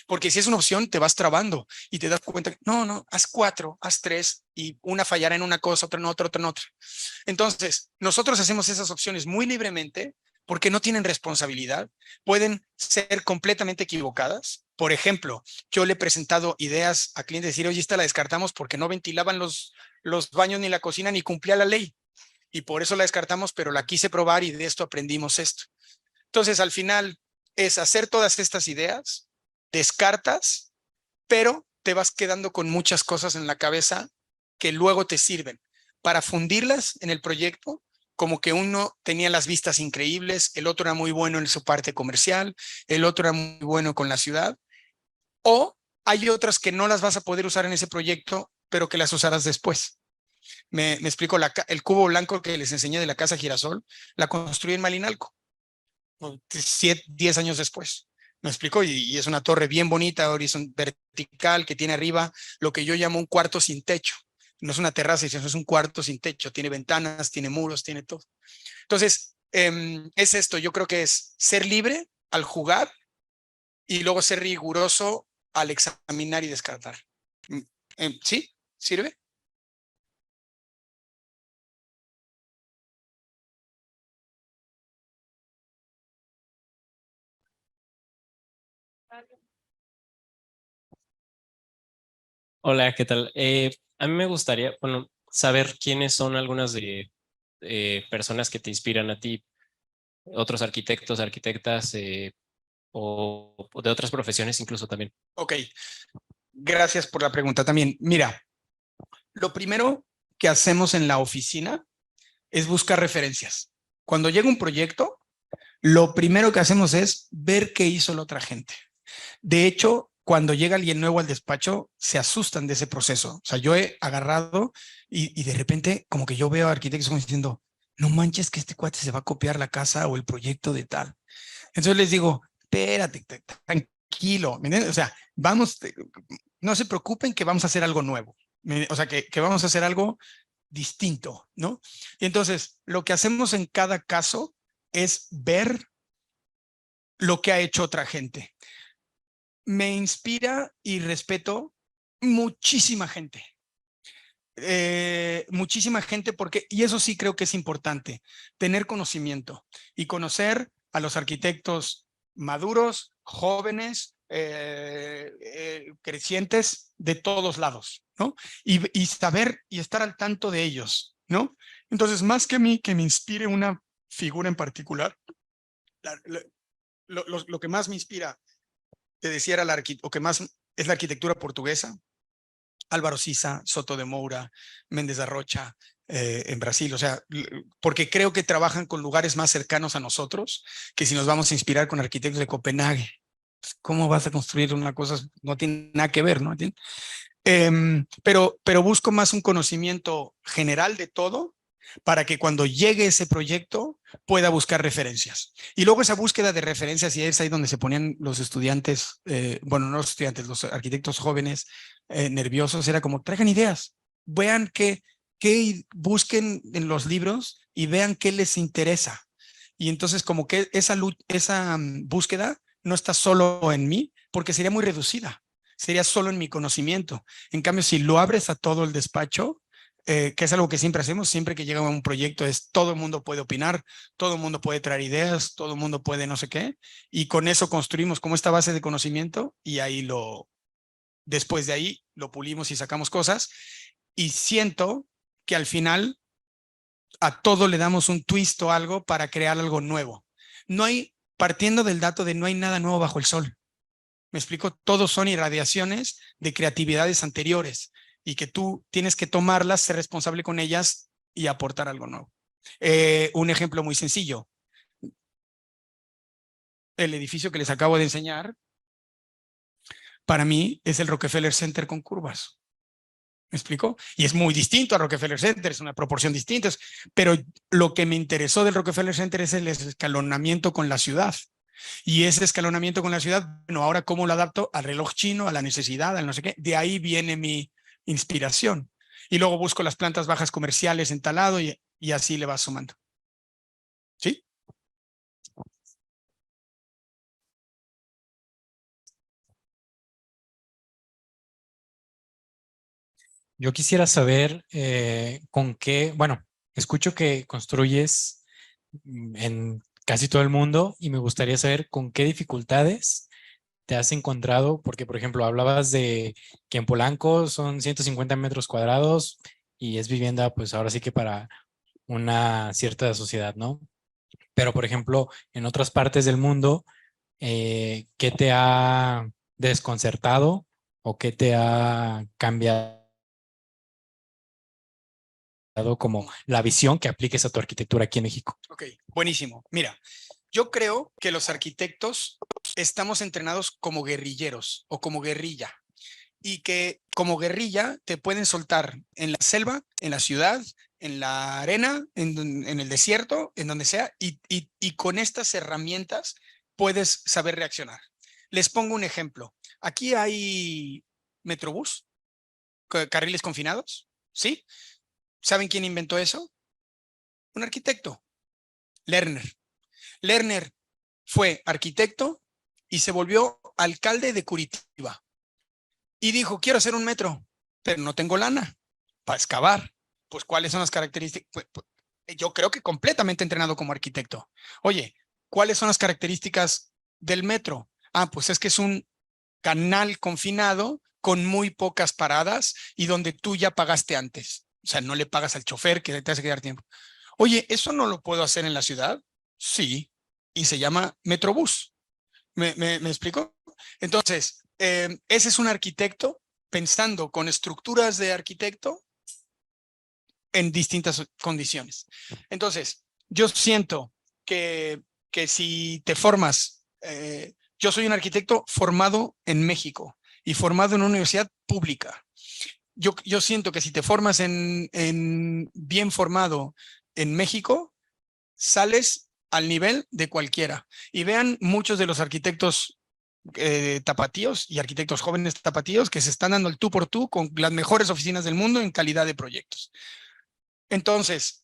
Porque si es una opción, te vas trabando y te das cuenta que no, haz 4, haz 3 y una fallará en una cosa, otra en otra, otra en otra. Entonces, nosotros hacemos esas opciones muy libremente porque no tienen responsabilidad, pueden ser completamente equivocadas. Por ejemplo, yo le he presentado ideas a clientes, decir, oye, esta la descartamos porque no ventilaban los baños ni la cocina ni cumplía la ley. Y por eso la descartamos, pero la quise probar y de esto aprendimos esto. Entonces, al final, es hacer todas estas ideas, descartas, pero te vas quedando con muchas cosas en la cabeza que luego te sirven para fundirlas en el proyecto, como que uno tenía las vistas increíbles, el otro era muy bueno en su parte comercial, el otro era muy bueno con la ciudad, o hay otras que no las vas a poder usar en ese proyecto, pero que las usarás después. Me explico, el cubo blanco que les enseñé de la Casa Girasol, la construí en Malinalco, 10 años después. Me explico, y es una torre bien bonita, vertical, que tiene arriba lo que yo llamo un cuarto sin techo. No es una terraza, sino es un cuarto sin techo. Tiene ventanas, tiene muros, tiene todo. Entonces, es esto. Yo creo que es ser libre al jugar y luego ser riguroso al examinar y descartar. ¿Sí? ¿Sirve? Hola, ¿qué tal? A mí me gustaría, bueno, saber quiénes son algunas de personas que te inspiran a ti, otros arquitectos, arquitectas o de otras profesiones incluso también. Ok, gracias por la pregunta también. Mira, lo primero que hacemos en la oficina es buscar referencias. Cuando llega un proyecto, lo primero que hacemos es ver qué hizo la otra gente. De hecho, cuando llega alguien nuevo al despacho, se asustan de ese proceso. O sea, yo he agarrado y de repente como que yo veo a arquitectos como diciendo, no manches que este cuate se va a copiar la casa o el proyecto de tal. Entonces les digo, espérate, tranquilo, ¿me entiendes? O sea, vamos, no se preocupen que vamos a hacer algo nuevo. O sea, que vamos a hacer algo distinto, ¿no? Y entonces, lo que hacemos en cada caso es ver lo que ha hecho otra gente. Me inspira y respeto muchísima gente. Muchísima gente porque, y eso sí creo que es importante, tener conocimiento y conocer a los arquitectos maduros, jóvenes, crecientes de todos lados, ¿no? Y saber y estar al tanto de ellos, ¿no? Entonces, más que a mí, que me inspire una figura en particular, lo que más me inspira, te decía, era o que más es la arquitectura portuguesa. Álvaro Siza, Soto de Moura, Méndez da Rocha, en Brasil, o sea, porque creo que trabajan con lugares más cercanos a nosotros que si nos vamos a inspirar con arquitectos de Copenhague. ¿Cómo vas a construir una cosa? No tiene nada que ver, ¿no? Pero busco más un conocimiento general de todo para que cuando llegue ese proyecto pueda buscar referencias. Y luego esa búsqueda de referencias, y es ahí donde se ponían los estudiantes, bueno, no los estudiantes, los arquitectos jóvenes nerviosos, era como, traigan ideas, vean qué busquen en los libros y vean qué les interesa. Y entonces como que esa búsqueda no está solo en mí, porque sería muy reducida, sería solo en mi conocimiento. En cambio, si lo abres a todo el despacho, que es algo que siempre hacemos, siempre que llega a un proyecto, es todo el mundo puede opinar, todo el mundo puede traer ideas, todo el mundo puede no sé qué, y con eso construimos como esta base de conocimiento y ahí después de ahí lo pulimos y sacamos cosas, y siento que al final a todo le damos un twist o algo para crear algo nuevo. No hay, partiendo del dato de no hay nada nuevo bajo el sol. Me explico, todos son irradiaciones de creatividades anteriores y que tú tienes que tomarlas, ser responsable con ellas y aportar algo nuevo. Un ejemplo muy sencillo. El edificio que les acabo de enseñar, para mí, es el Rockefeller Center con curvas. ¿Me explico? Y es muy distinto a Rockefeller Center, es una proporción distinta, pero lo que me interesó del Rockefeller Center es el escalonamiento con la ciudad. Y ese escalonamiento con la ciudad, bueno, ahora cómo lo adapto al reloj chino, a la necesidad, al no sé qué, de ahí viene mi inspiración. Y luego busco las plantas bajas comerciales en tal lado y así le vas sumando. ¿Sí? Yo quisiera saber con qué, bueno, escucho que construyes en casi todo el mundo y me gustaría saber con qué dificultades te has encontrado, porque por ejemplo hablabas de que en Polanco son 150 metros cuadrados y es vivienda pues ahora sí que para una cierta sociedad, ¿no? Pero por ejemplo en otras partes del mundo, ¿qué te ha desconcertado o qué te ha cambiado como la visión que apliques a tu arquitectura aquí en México? Ok, buenísimo. Mira, yo creo que los arquitectos estamos entrenados como guerrilleros o como guerrilla, y que como guerrilla te pueden soltar en la selva, en la ciudad, en la arena, en el desierto, en donde sea, y con estas herramientas puedes saber reaccionar. Les pongo un ejemplo. Aquí hay Metrobús, carriles confinados, ¿sí? ¿Saben quién inventó eso? Un arquitecto, Lerner. Lerner fue arquitecto y se volvió alcalde de Curitiba. Y dijo, quiero hacer un metro, pero no tengo lana para excavar. Pues, ¿cuáles son las características? Yo creo que completamente entrenado como arquitecto. Oye, ¿cuáles son las características del metro? Ah, pues es que es un canal confinado con muy pocas paradas y donde tú ya pagaste antes. O sea, no le pagas al chofer que te hace quedar tiempo. Oye, ¿eso no lo puedo hacer en la ciudad? Sí, y se llama Metrobús. ¿Me explico? Entonces, ese es un arquitecto pensando con estructuras de arquitecto en distintas condiciones. Entonces, yo siento que si te formas, Yo soy un arquitecto formado en México y formado en una universidad pública. Yo siento que si te formas bien formado en México, sales al nivel de cualquiera. Y vean muchos de los arquitectos tapatíos y arquitectos jóvenes tapatíos que se están dando el tú por tú con las mejores oficinas del mundo en calidad de proyectos. Entonces,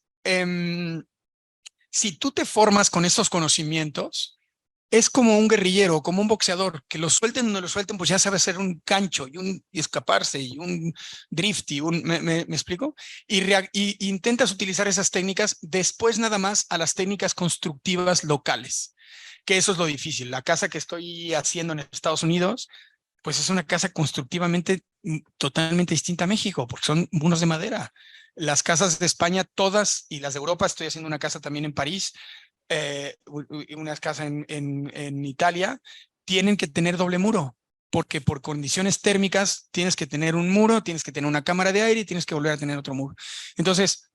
si tú te formas con estos conocimientos, es como un guerrillero, como un boxeador, que lo suelten o no lo suelten, pues ya sabe hacer un gancho y escaparse y un drift ¿me explico? Y intentas utilizar esas técnicas después nada más a las técnicas constructivas locales, que eso es lo difícil. La casa que estoy haciendo en Estados Unidos, pues es una casa constructivamente totalmente distinta a México, porque son muros de madera. Las casas de España, todas, y las de Europa, estoy haciendo una casa también en París, una casa en Italia, tienen que tener doble muro, porque por condiciones térmicas tienes que tener un muro, tienes que tener una cámara de aire y tienes que volver a tener otro muro. Entonces,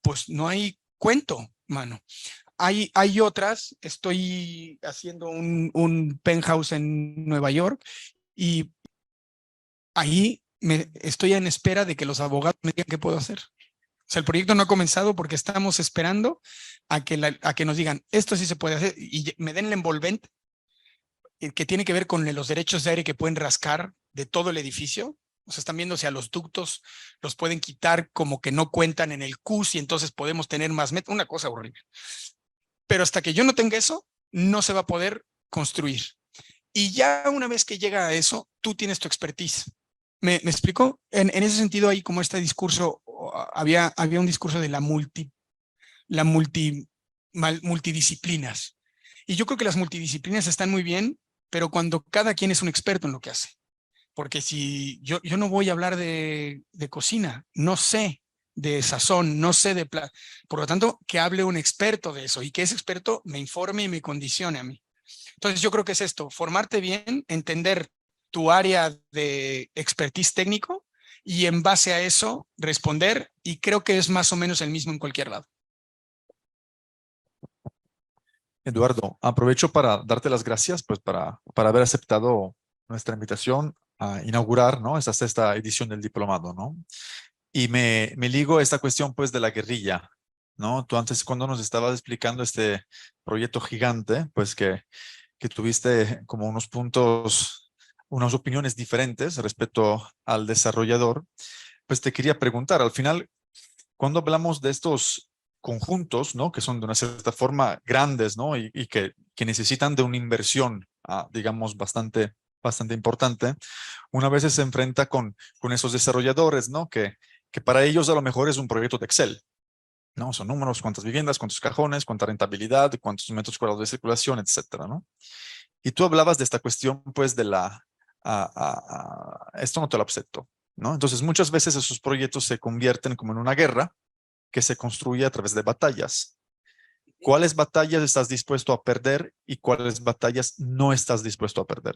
pues no hay cuento, mano. Hay otras, estoy haciendo un penthouse en Nueva York y ahí estoy en espera de que los abogados me digan qué puedo hacer. O sea, el proyecto no ha comenzado porque estamos esperando a que nos digan, esto sí se puede hacer, y me den el envolvente que tiene que ver con los derechos de aire que pueden rascar de todo el edificio. O sea, están viendo si a los ductos los pueden quitar como que no cuentan en el CUS y entonces podemos tener más metros. Una cosa horrible. Pero hasta que yo no tenga eso, no se va a poder construir. Y ya una vez que llega a eso, tú tienes tu expertise. ¿Me explico? En ese sentido, hay como este discurso, había un discurso de multidisciplinas. Y yo creo que las multidisciplinas están muy bien, pero cuando cada quien es un experto en lo que hace. Porque si yo no voy a hablar de cocina, no sé de sazón, no sé de por lo tanto, que hable un experto de eso y que ese experto me informe y me condicione a mí. Entonces yo creo que es esto, formarte bien, entender tu área de expertise técnico y en base a eso responder, y creo que es más o menos el mismo en cualquier lado. Eduardo, aprovecho para darte las gracias pues para haber aceptado nuestra invitación a inaugurar, ¿no?, esta sexta edición del diplomado, ¿no? Y me ligo a esta cuestión pues de la guerrilla, ¿no? Tú antes, cuando nos estabas explicando este proyecto gigante, pues que tuviste como unos puntos, unas opiniones diferentes respecto al desarrollador, pues te quería preguntar, al final, cuando hablamos de estos conjuntos, ¿no?, que son de una cierta forma grandes, ¿no?, y que necesitan de una inversión, digamos, bastante importante, una vez se enfrenta con esos desarrolladores, ¿no?, que para ellos a lo mejor es un proyecto de Excel, ¿no? Son números, cuántas viviendas, cuántos cajones, cuánta rentabilidad, cuántos metros cuadrados de circulación, etcétera, ¿no? Y tú hablabas de esta cuestión, pues, de esto no te lo acepto, ¿no? Entonces, muchas veces esos proyectos se convierten como en una guerra que se construye a través de batallas. ¿Cuáles batallas estás dispuesto a perder y cuáles batallas no estás dispuesto a perder?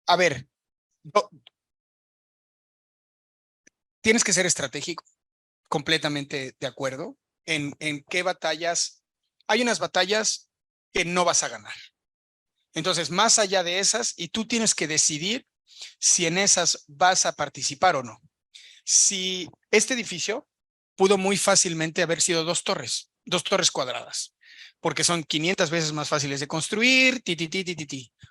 A ver, tienes que ser estratégico, completamente de acuerdo, en qué batallas. Hay unas batallas que no vas a ganar. Entonces, más allá de esas, y tú tienes que decidir si en esas vas a participar o no. Si este edificio pudo muy fácilmente haber sido dos torres cuadradas, porque son 500 veces más fáciles de construir,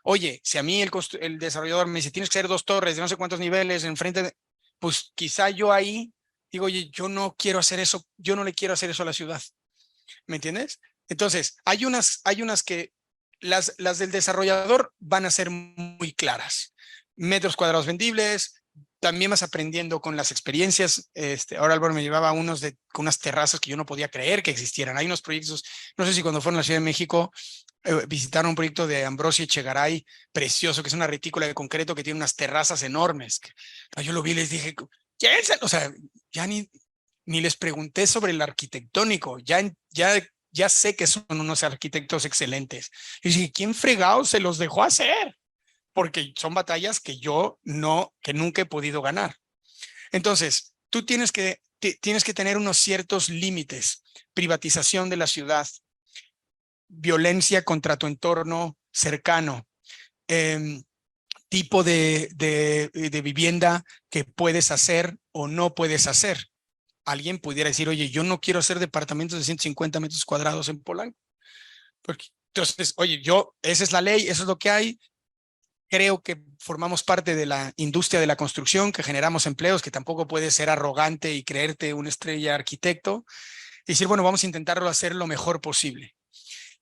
Oye, si a mí el desarrollador me dice, tienes que hacer dos torres de no sé cuántos niveles enfrente, pues quizá yo ahí digo, oye, yo no quiero hacer eso, yo no le quiero hacer eso a la ciudad. ¿Me entiendes? Entonces, hay unas que las del desarrollador van a ser muy claras. Metros cuadrados vendibles, también vas aprendiendo con las experiencias. Ahora Álvaro me llevaba unos con unas terrazas que yo no podía creer que existieran. Hay unos proyectos, no sé si cuando fueron a la Ciudad de México, visitaron un proyecto de Ambrosio Echegaray, precioso, que es una retícula de concreto que tiene unas terrazas enormes. Yo lo vi y les dije, ¿quién? O sea, ya ni les pregunté sobre el arquitectónico, ya sé que son unos arquitectos excelentes. Y dije, ¿quién fregado se los dejó hacer? Porque son batallas que que nunca he podido ganar. Entonces, tú tienes que tener unos ciertos límites. Privatización de la ciudad, violencia contra tu entorno cercano, tipo de vivienda que puedes hacer o no puedes hacer. Alguien pudiera decir, oye, yo no quiero hacer departamentos de 150 metros cuadrados en Polanco. Porque, entonces, oye, esa es la ley, eso es lo que hay. Creo que formamos parte de la industria de la construcción, que generamos empleos, que tampoco puedes ser arrogante y creerte una estrella arquitecto. Y decir, bueno, vamos a intentarlo hacer lo mejor posible.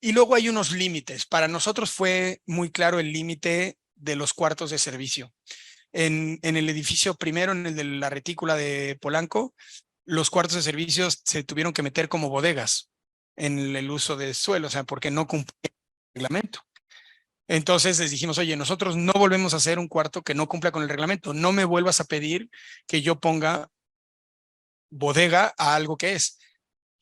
Y luego hay unos límites. Para nosotros fue muy claro el límite de los cuartos de servicio. En el edificio primero, en el de la retícula de Polanco, los cuartos de servicio se tuvieron que meter como bodegas en el uso de suelo, o sea, porque no cumplía el reglamento. Entonces les dijimos, oye, nosotros no volvemos a hacer un cuarto que no cumpla con el reglamento. No me vuelvas a pedir que yo ponga bodega a algo que es.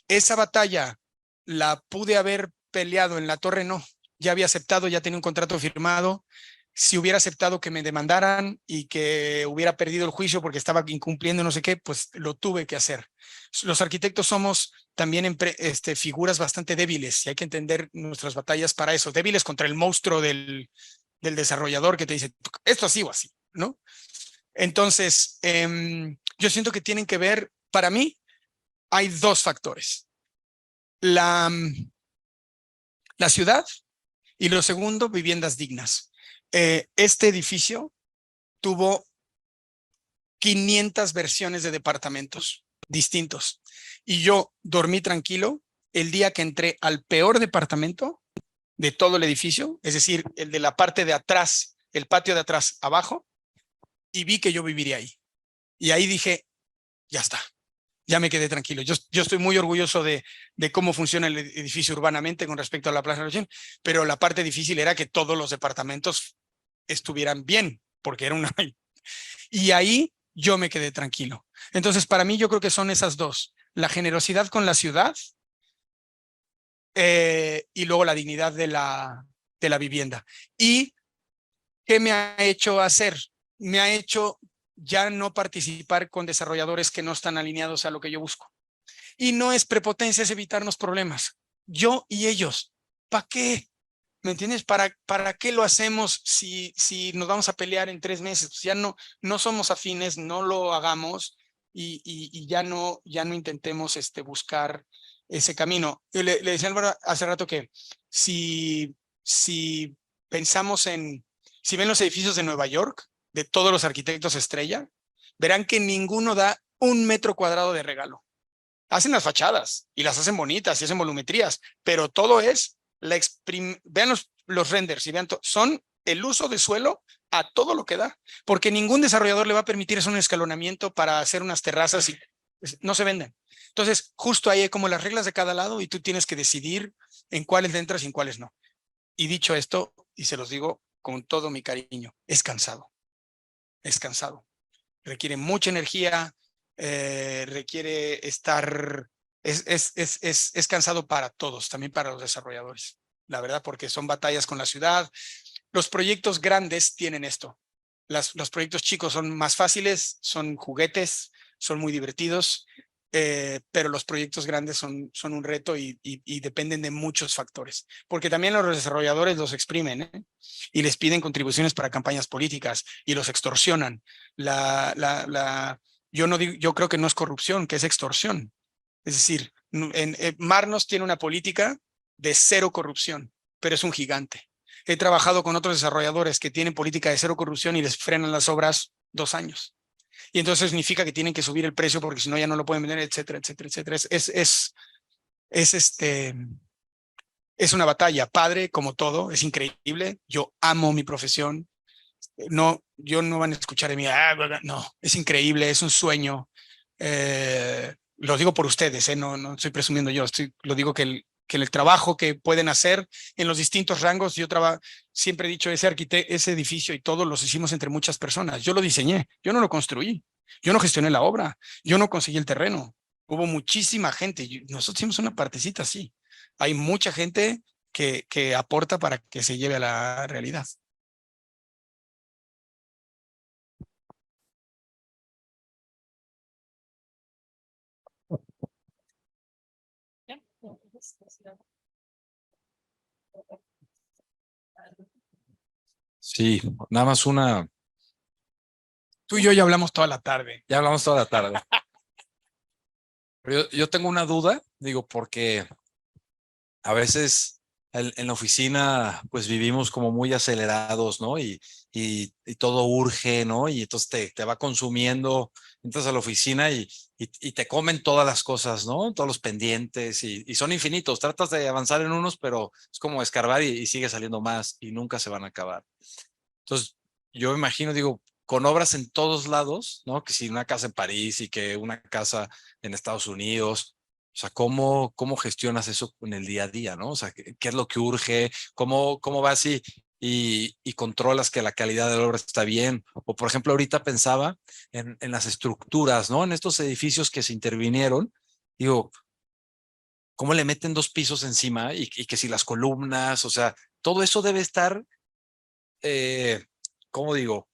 Esa batalla la pude haber peleado en la torre, no. Ya había aceptado, ya tenía un contrato firmado. Si hubiera aceptado que me demandaran y que hubiera perdido el juicio porque estaba incumpliendo no sé qué, pues lo tuve que hacer. Los arquitectos somos también figuras bastante débiles y hay que entender nuestras batallas para eso. Débiles contra el monstruo del desarrollador que te dice, esto así o así, ¿no? Entonces, yo siento que tienen que ver, para mí, hay dos factores. La ciudad y lo segundo, viviendas dignas. Este edificio tuvo 500 versiones de departamentos distintos y yo dormí tranquilo el día que entré al peor departamento de todo el edificio, es decir, el de la parte de atrás, el patio de atrás abajo, y vi que yo viviría ahí. Y ahí dije, ya está. Ya me quedé tranquilo. Yo estoy muy orgulloso de cómo funciona el edificio urbanamente con respecto a la Plaza de la Revolución, pero la parte difícil era que todos los departamentos estuvieran bien, porque era una... Y ahí yo me quedé tranquilo. Entonces, para mí yo creo que son esas dos, la generosidad con la ciudad y luego la dignidad de la vivienda. ¿Y qué me ha hecho hacer? Me ha hecho ya no participar con desarrolladores que no están alineados a lo que yo busco. Y no es prepotencia, es evitarnos problemas. Yo y ellos. ¿Para qué? ¿Me entiendes? ¿Para qué lo hacemos si nos vamos a pelear en 3 meses? Pues ya no somos afines, no lo hagamos y ya no intentemos buscar ese camino. Le decía Álvaro hace rato que si pensamos si ven los edificios de Nueva York, de todos los arquitectos estrella, verán que ninguno da 1 metro cuadrado de regalo. Hacen las fachadas y las hacen bonitas y hacen volumetrías, pero todo es vean los renders y vean, son el uso de suelo a todo lo que da, porque ningún desarrollador le va a permitir hacer un escalonamiento para hacer unas terrazas y no se venden. Entonces, justo ahí hay como las reglas de cada lado y tú tienes que decidir en cuáles entras y en cuáles no. Y dicho esto, y se los digo con todo mi cariño, es cansado. Es cansado. Requiere mucha energía, requiere estar, es cansado para todos, también para los desarrolladores, la verdad, porque son batallas con la ciudad. Los proyectos grandes tienen esto. Los proyectos chicos son más fáciles, son juguetes, son muy divertidos, pero los proyectos grandes son un reto y dependen de muchos factores, porque también los desarrolladores los exprimen y les piden contribuciones para campañas políticas y los extorsionan. Yo creo que no es corrupción, que es extorsión. Es decir, Marnos tiene una política de 0 corrupción, pero es un gigante. He trabajado con otros desarrolladores que tienen política de 0 corrupción y les frenan las obras 2 años. Y entonces significa que tienen que subir el precio porque si no ya no lo pueden vender, etcétera, etcétera, etcétera. Es una batalla, padre, como todo, es increíble. Yo amo mi profesión. Yo no van a escuchar de mí, no, es increíble, es un sueño. Lo digo por ustedes, no estoy presumiendo yo, lo digo que el trabajo que pueden hacer en los distintos rangos, siempre he dicho, ese edificio y todo los hicimos entre muchas personas. Yo lo diseñé, yo no lo construí, yo no gestioné la obra, yo no conseguí el terreno. Hubo muchísima gente, nosotros hicimos una partecita así. Hay mucha gente que aporta para que se lleve a la realidad. Sí, nada más una. Tú y yo ya hablamos toda la tarde. Ya hablamos toda la tarde. Pero yo tengo una duda, digo, porque a veces en la oficina pues vivimos como muy acelerados, ¿no? Y todo urge, ¿no? Y entonces te va consumiendo, entras a la oficina y te comen todas las cosas, ¿no? Todos los pendientes y son infinitos. Tratas de avanzar en unos, pero es como escarbar y sigue saliendo más y nunca se van a acabar. Entonces, yo me imagino, digo, con obras en todos lados, ¿no? Que si una casa en París y que una casa en Estados Unidos, o sea, ¿cómo gestionas eso en el día a día, ¿no? O sea, ¿qué es lo que urge? ¿Cómo vas y controlas que la calidad de la obra está bien? O, por ejemplo, ahorita pensaba en las estructuras, ¿no? En estos edificios que se intervinieron, digo, ¿cómo le meten 2 pisos encima? Y que si las columnas, o sea, todo eso debe estar ¿cómo digo?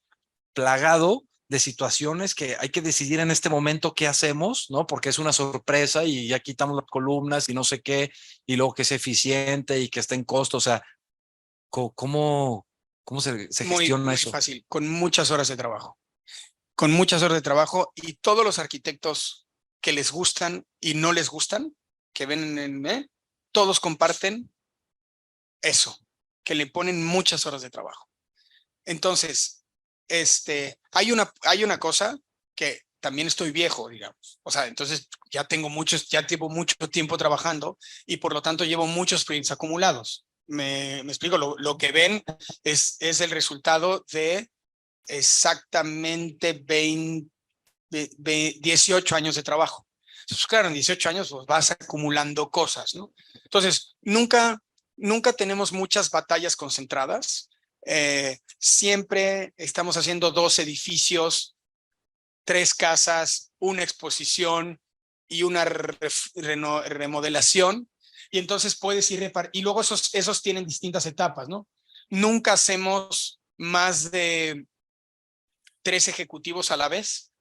Plagado de situaciones que hay que decidir en este momento qué hacemos, ¿no? Porque es una sorpresa y ya quitamos las columnas y no sé qué, y luego que es eficiente y que esté en costo, o sea, ¿cómo se gestiona Muy eso? fácil, con muchas horas de trabajo. Con muchas horas de trabajo y todos los arquitectos que les gustan y no les gustan, que ven todos comparten eso, que le ponen muchas horas de trabajo. Entonces, hay una cosa que también estoy viejo, digamos. O sea, entonces ya llevo mucho tiempo trabajando y por lo tanto llevo muchos proyectos acumulados. Me explico, lo que ven es el resultado de exactamente 18 años de trabajo. Entonces, claro, en 18 años pues, vas acumulando cosas, ¿no? Entonces, nunca tenemos muchas batallas concentradas. Siempre estamos haciendo 2 edificios, 3 casas, una exposición y una remodelación. Y entonces puedes ir y luego esos tienen distintas etapas, ¿no? Nunca hacemos más de 3 ejecutivos a la vez,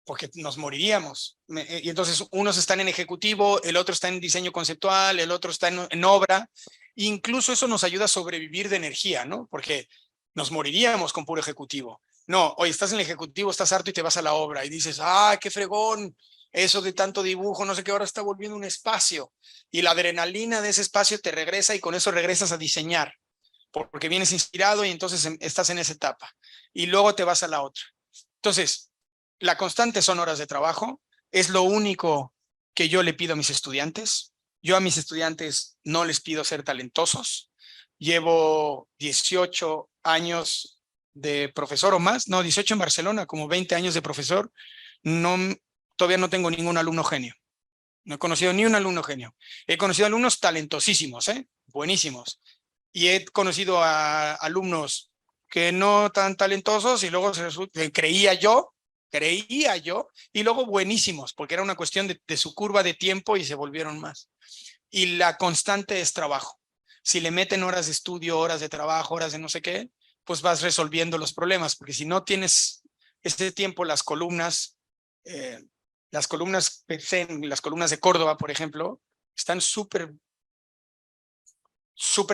porque nos moriríamos. Y entonces unos están en ejecutivo, el otro está en diseño conceptual, el otro está en obra. Incluso eso nos ayuda a sobrevivir de energía, ¿no? Porque nos moriríamos con puro ejecutivo. No, hoy estás en el ejecutivo, estás harto y te vas a la obra y dices, ¡ah, qué fregón! Eso de tanto dibujo, no sé qué, ahora está volviendo un espacio. Y la adrenalina de ese espacio te regresa y con eso regresas a diseñar, porque vienes inspirado y entonces estás en esa etapa. Y luego te vas a la otra. Entonces, la constante son horas de trabajo. Es lo único que yo le pido a mis estudiantes. Yo a mis estudiantes no les pido ser talentosos. Llevo 18 años de profesor o más. No, 18 en Barcelona, como 20 años de profesor. No, todavía no tengo ningún alumno genio. No he conocido ni un alumno genio. He conocido alumnos talentosísimos, buenísimos. Y he conocido a alumnos que no tan talentosos y luego creía yo, y luego buenísimos, porque era una cuestión de su curva de tiempo y se volvieron más. Y la constante es trabajo. Si le meten horas de estudio, horas de trabajo, horas de no sé qué, pues vas resolviendo los problemas, porque si no tienes ese tiempo, las columnas de Córdoba, por ejemplo, están súper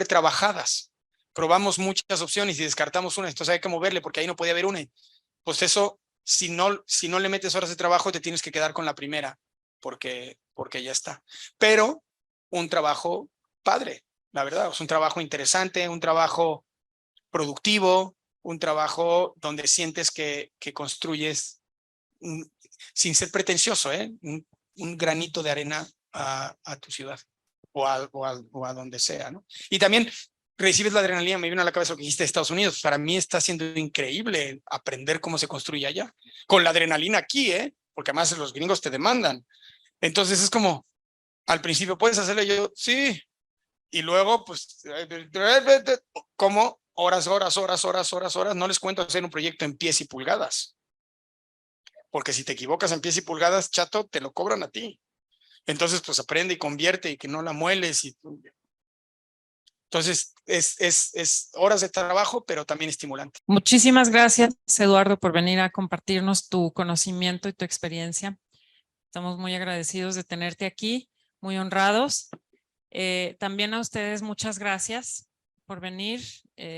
trabajadas. Probamos muchas opciones y descartamos una, entonces hay que moverle porque ahí no podía haber una. Pues eso, si no le metes horas de trabajo, te tienes que quedar con la primera, porque ya está. Pero un trabajo padre, la verdad, es un trabajo interesante, un trabajo productivo, un trabajo donde sientes que construyes sin ser pretencioso, un granito de arena a tu ciudad o a donde sea, ¿no? Y también recibes la adrenalina, me vino a la cabeza lo que dijiste de Estados Unidos. Para mí está siendo increíble aprender cómo se construye allá, con la adrenalina aquí, porque además los gringos te demandan. Entonces es como, al principio puedes hacerlo, yo, sí, y luego pues, como horas, no les cuento hacer un proyecto en pies y pulgadas. Porque si te equivocas en pies y pulgadas, chato, te lo cobran a ti. Entonces, pues aprende y convierte y que no la mueles. Entonces, es horas de trabajo, pero también estimulante. Muchísimas gracias, Eduardo, por venir a compartirnos tu conocimiento y tu experiencia. Estamos muy agradecidos de tenerte aquí, muy honrados. También a ustedes muchas gracias por venir.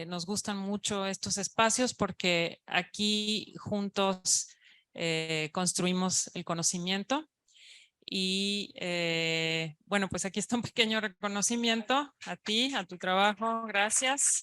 Nos gustan mucho estos espacios porque aquí juntos construimos el conocimiento. Y bueno, pues aquí está un pequeño reconocimiento a ti, a tu trabajo. Gracias.